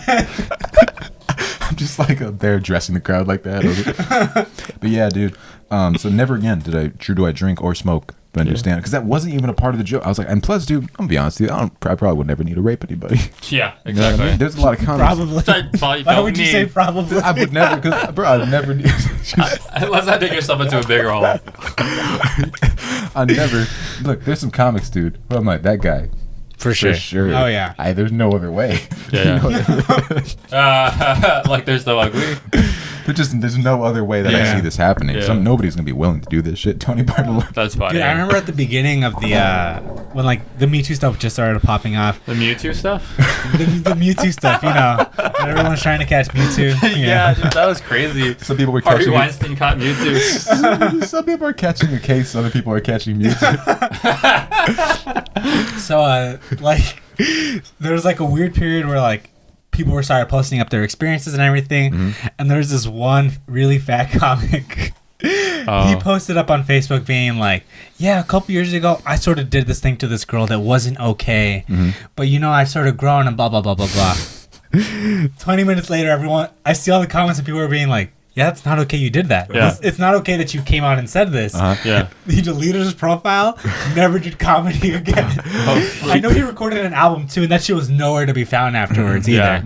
A: I'm just like up there dressing the crowd like that. But yeah, dude. So never again do I drink or smoke. But understand, because that wasn't even a part of the joke. I was like, and plus, dude, I'm gonna be honest with you, I probably would never need to rape anybody.
C: Yeah, exactly.
A: You know what I mean? There's a lot of comments.
B: Probably. Why would you say probably?
A: I would never, because bro, I'd never.
C: Let's not dig yourself into a bigger hole.
A: I never. Look, there's some comics, dude. Who I'm like, that guy.
B: For sure. Oh yeah.
A: There's no other way.
C: Yeah. Like there's no ugly.
A: There's no other way that I see this happening.
C: Yeah.
A: Nobody's gonna be willing to do this shit. Tony Bartolo.
C: That's funny.
B: Dude, I remember at the beginning of the when like the Me Too stuff just started popping off.
C: The Mewtwo stuff.
B: the Mewtwo stuff, you know, when everyone's trying to catch Mewtwo.
C: Yeah, dude, that was crazy.
A: Some people were
C: Harvey
A: catching.
C: Weinstein caught Mewtwo.
A: Some people are catching a case. Other people are catching Mewtwo.
B: So like there was like a weird period where like people were started posting up their experiences and everything, and there's this one really fat comic. He posted up on Facebook being like, yeah, a couple years ago I sort of did this thing to this girl that wasn't okay, but you know, I've sort of grown and blah blah blah blah blah. 20 minutes later, I see all the comments and people are being like, yeah, that's not okay you did that.
C: Yeah.
B: It's not okay that you came out and said this.
C: Yeah.
B: He deleted his profile, never did comedy again. I know he recorded an album too, and that shit was nowhere to be found afterwards either.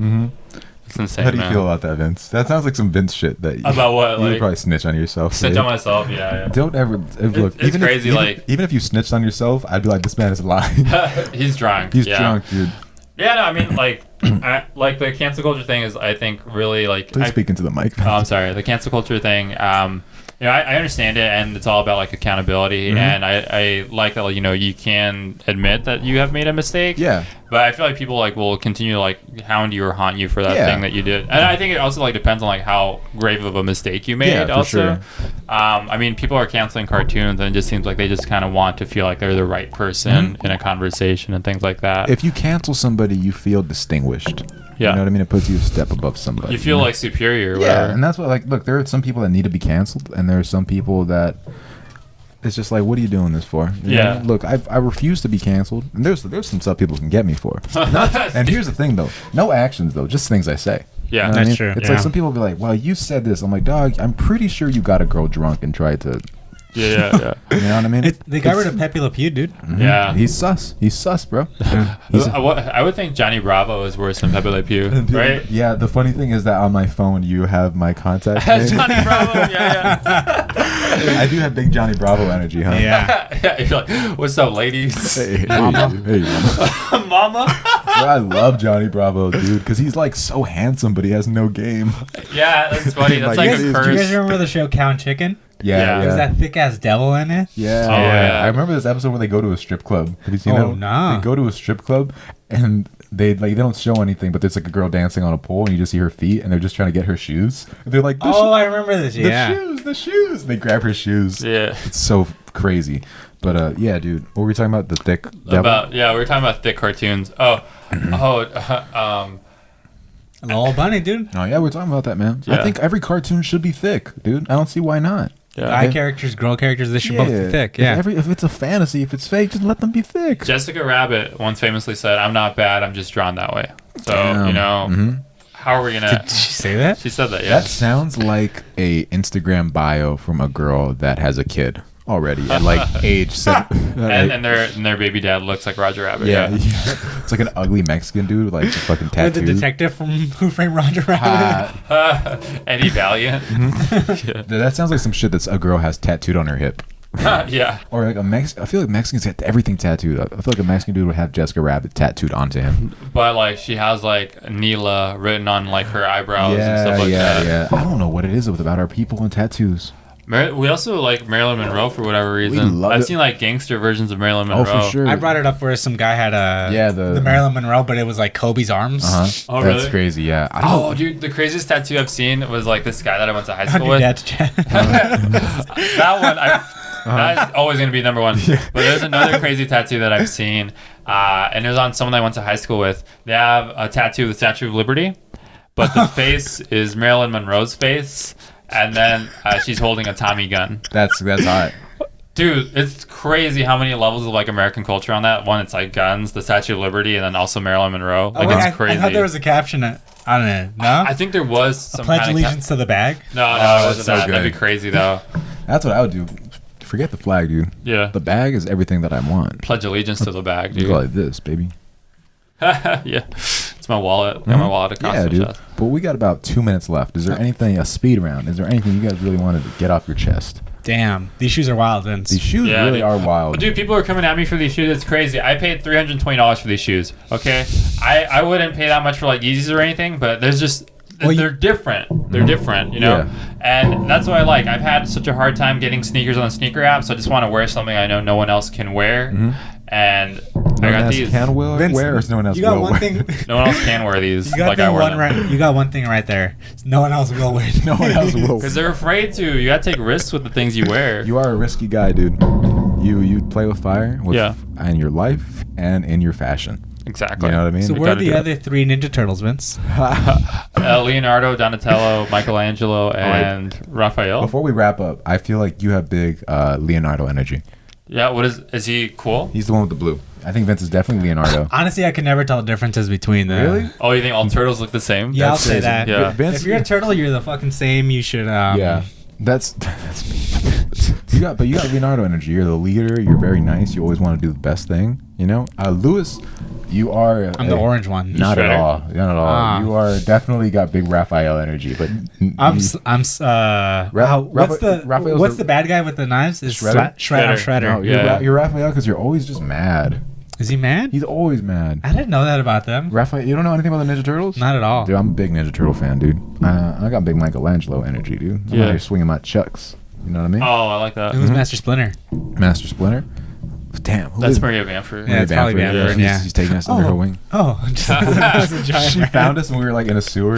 C: It's insane.
A: How do you feel about that, Vince? That sounds like some Vince shit.
C: About what?
A: You would
C: Like,
A: probably snitch on yourself.
C: snitch on myself, yeah.
A: Don't ever look.
C: It's crazy,
A: even if you snitched on yourself, I'd be like, this man is lying.
C: He's drunk.
A: He's drunk, dude.
C: Yeah, no, I mean, like, like the cancel culture thing is, I think, really like.
A: Please speak into the mic.
C: Oh, I'm sorry. The cancel culture thing. You know, I understand it, and it's all about like accountability, and I like that. You know, you can admit that you have made a mistake.
A: Yeah.
C: But I feel like people like will continue to like hound you or haunt you for that thing that you did, and I think it also like depends on like how grave of a mistake you made.
A: Yeah, for
C: also,
A: sure.
C: I mean, people are canceling cartoons, and it just seems like they just kind of want to feel like they're the right person in a conversation and things like that.
A: If you cancel somebody, you feel distinguished.
C: Yeah.
A: You know what I mean? It puts you a step above somebody.
C: You feel like superior. Or
A: yeah,
C: whatever.
A: and that's what, like, look, there are some people that need to be canceled, and there are some people that it's just like, what are you doing this for? You know? Look, I refuse to be canceled, and there's some stuff people can get me for. And here's the thing, though. No actions, though. Just things I say.
C: Yeah,
A: You know what
B: that's
A: I mean?
B: true.
A: It's like some people be like, well, you said this. I'm like, dog, I'm pretty sure you got a girl drunk and tried to...
C: Yeah.
A: You know what I mean?
B: They got rid of Pepe Le Pew, dude.
C: Yeah.
A: He's sus, bro.
C: I would think Johnny Bravo is worse than Pepe Le Pew, right?
A: Yeah, the funny thing is that on my phone you have my contact name.
C: Johnny Bravo, yeah.
A: I do have big Johnny Bravo energy, huh?
B: Yeah.
C: You're like, what's up, ladies?
A: Hey, mama.
C: Mama?
A: Bro, I love Johnny Bravo, dude, because he's like so handsome, but he has no game.
C: Yeah, that's funny. That's
A: Like,
C: like
B: Do
C: a
B: you
C: curse.
B: guys remember the show Count Chicken?
A: Yeah.
B: There's that thick ass devil in it.
A: Yeah,
C: Oh, yeah.
A: I remember this episode where they go to a strip club. Have you seen
B: Oh,
A: that?
B: nah.
A: They go to a strip club and they don't show anything, but there's like a girl dancing on a pole and you just see her feet and they're just trying to get her shoes. And they're like,
B: I remember this.
A: the
B: Yeah.
A: the shoes. They grab her shoes.
C: Yeah.
A: It's so crazy. But yeah, dude, what were we talking about? The thick devil?
C: We were talking about thick cartoons.
B: Little bunny, dude.
A: Oh yeah, we're talking about that, man. I
C: Yeah.
A: think every cartoon should be thick, dude. I don't see why not.
B: Guy characters, girl characters, they should both be thick. Yeah.
A: If it's a fantasy, if it's fake, just let them be thick.
C: Jessica Rabbit once famously said, "I'm not bad. I'm just drawn that way." So
A: Damn.
C: how are we gonna?
B: Did she say that?
C: She said that. Yeah.
A: That sounds like a Instagram bio from a girl that has a kid already at like age 7.
C: and their baby dad looks like Roger Rabbit.
A: yeah. It's like an ugly Mexican dude with like fucking
B: Or
A: tattoos.
B: the detective from Who Framed Roger Rabbit.
C: Eddie Valiant.
A: That sounds like some shit that a girl has tattooed on her hip.
C: Yeah.
A: Or like I feel like Mexicans get everything tattooed. I feel like a Mexican dude would have Jessica Rabbit tattooed onto him.
C: But like she has like Neela written on like her eyebrows and stuff like that.
A: Yeah. I don't know what it is about our people and tattoos.
C: We also like Marilyn Monroe for whatever reason.
A: love
C: I've
A: it.
C: seen like gangster versions of Marilyn Monroe.
A: Oh, for sure.
B: I brought it up where some guy had the Marilyn Monroe, but it was like Kobe's arms.
C: Oh,
A: That's
C: really?
A: crazy. Yeah.
C: Oh, dude, the craziest tattoo I've seen was like this guy that I went to high
B: On
C: school
B: your
C: with.
B: dad's chest.
C: That one, that's always gonna be number one. But there's another crazy tattoo that I've seen, and it was on someone I went to high school with. They have a tattoo of the Statue of Liberty, but the face is Marilyn Monroe's face, and then she's holding a Tommy gun.
A: That's hot.
C: Dude, it's crazy how many levels of like American culture on that. One, it's like guns, the Statue of Liberty, and then also Marilyn Monroe. Like it's crazy.
B: I thought there was a caption. I don't know. No?
C: I think there was some
B: Pledge
C: kind of
B: allegiance to the bag.
C: No, it wasn't
A: so
C: that. That'd be
A: good.
C: crazy though.
A: That's what I would do. Forget the flag, dude.
C: Yeah.
A: The bag is everything that I want.
C: Pledge allegiance to the bag,
A: You
C: dude.
A: go like this, baby.
C: Yeah. It's my wallet. Got my wallet at
A: Yeah,
C: Costco.
A: dude.
C: Chest.
A: But we got about 2 minutes left. Is there anything, a speed round? Is there anything you guys really wanted to get off your chest?
B: Damn, these shoes are wild, Vince.
A: These shoes
C: Yeah,
A: really
C: dude.
A: are wild.
C: But dude, people are coming at me for these shoes. It's crazy. I paid $320 for these shoes. Okay, I wouldn't pay that much for like Yeezys or anything, but there's just they're different. They're different, you know.
A: Yeah.
C: And that's what I like. I've had such a hard time getting sneakers on the sneaker app, so I just want to wear something I know no one else can wear. And
A: no
C: I
A: one
C: got
A: else
C: these.
A: can wear,
B: Vince,
A: or no one else
B: you got
A: will
B: one
A: wear?
B: thing.
C: No one else can wear these
B: You got
C: like I wear
B: one
C: them.
B: right. You got one thing right there. No one else will wear.
A: No one else will.
C: Because they're afraid to. You gotta take risks with the things you wear.
A: You are a risky guy, dude. You play with fire in your life and in your fashion.
C: Exactly.
A: You know what I mean?
B: So
C: We
B: where are
C: gotta
B: the
C: do it.
B: other 3 Ninja Turtles, Vince?
C: Leonardo, Donatello, Michelangelo, and Raphael.
A: Before we wrap up, I feel like you have big Leonardo energy.
C: Yeah, is he cool?
A: He's the one with the blue. I think Vince is definitely Leonardo.
B: Honestly, I can never tell the differences between them.
A: Really?
C: Oh, you think all turtles look the same?
B: Yeah, I'll
A: That's
B: say
A: crazy.
B: that.
C: Yeah.
A: Vince,
B: If you're a turtle, you're the fucking same. You should.
A: yeah, that's me. you got Leonardo energy. You're the leader. You're very nice. You always want to do the best thing. You know, Lewis, you are.
B: I'm the orange one.
A: Not at
C: Shredder.
A: all. Not at all.
B: Ah.
A: You are definitely got big Raphael energy, but
B: What's
A: Raphael's
B: the bad guy with the knives? Is
A: Shredder?
B: Shredder.
A: No,
C: Yeah.
A: you're Raphael because you're always just mad.
B: Is he mad?
A: He's always mad.
B: I didn't know that about them.
A: Raphael, you don't know anything about the Ninja Turtles?
B: Not at all.
A: Dude, I'm a big Ninja Turtle fan, dude. I got big Michelangelo energy, dude. I'm
C: Yeah.
A: out here swinging my chucks. You know what I mean?
C: Oh, I like that.
B: Who's Master Splinter?
A: Master Splinter. Damn. who
C: That's
A: is-
C: Maria Bamford.
B: Yeah, it's probably Bamford,
A: She's,
B: yeah.
A: she's taking us under her wing.
B: Oh, just, that was a giant
A: She
B: rat.
A: found us when we were like in a sewer.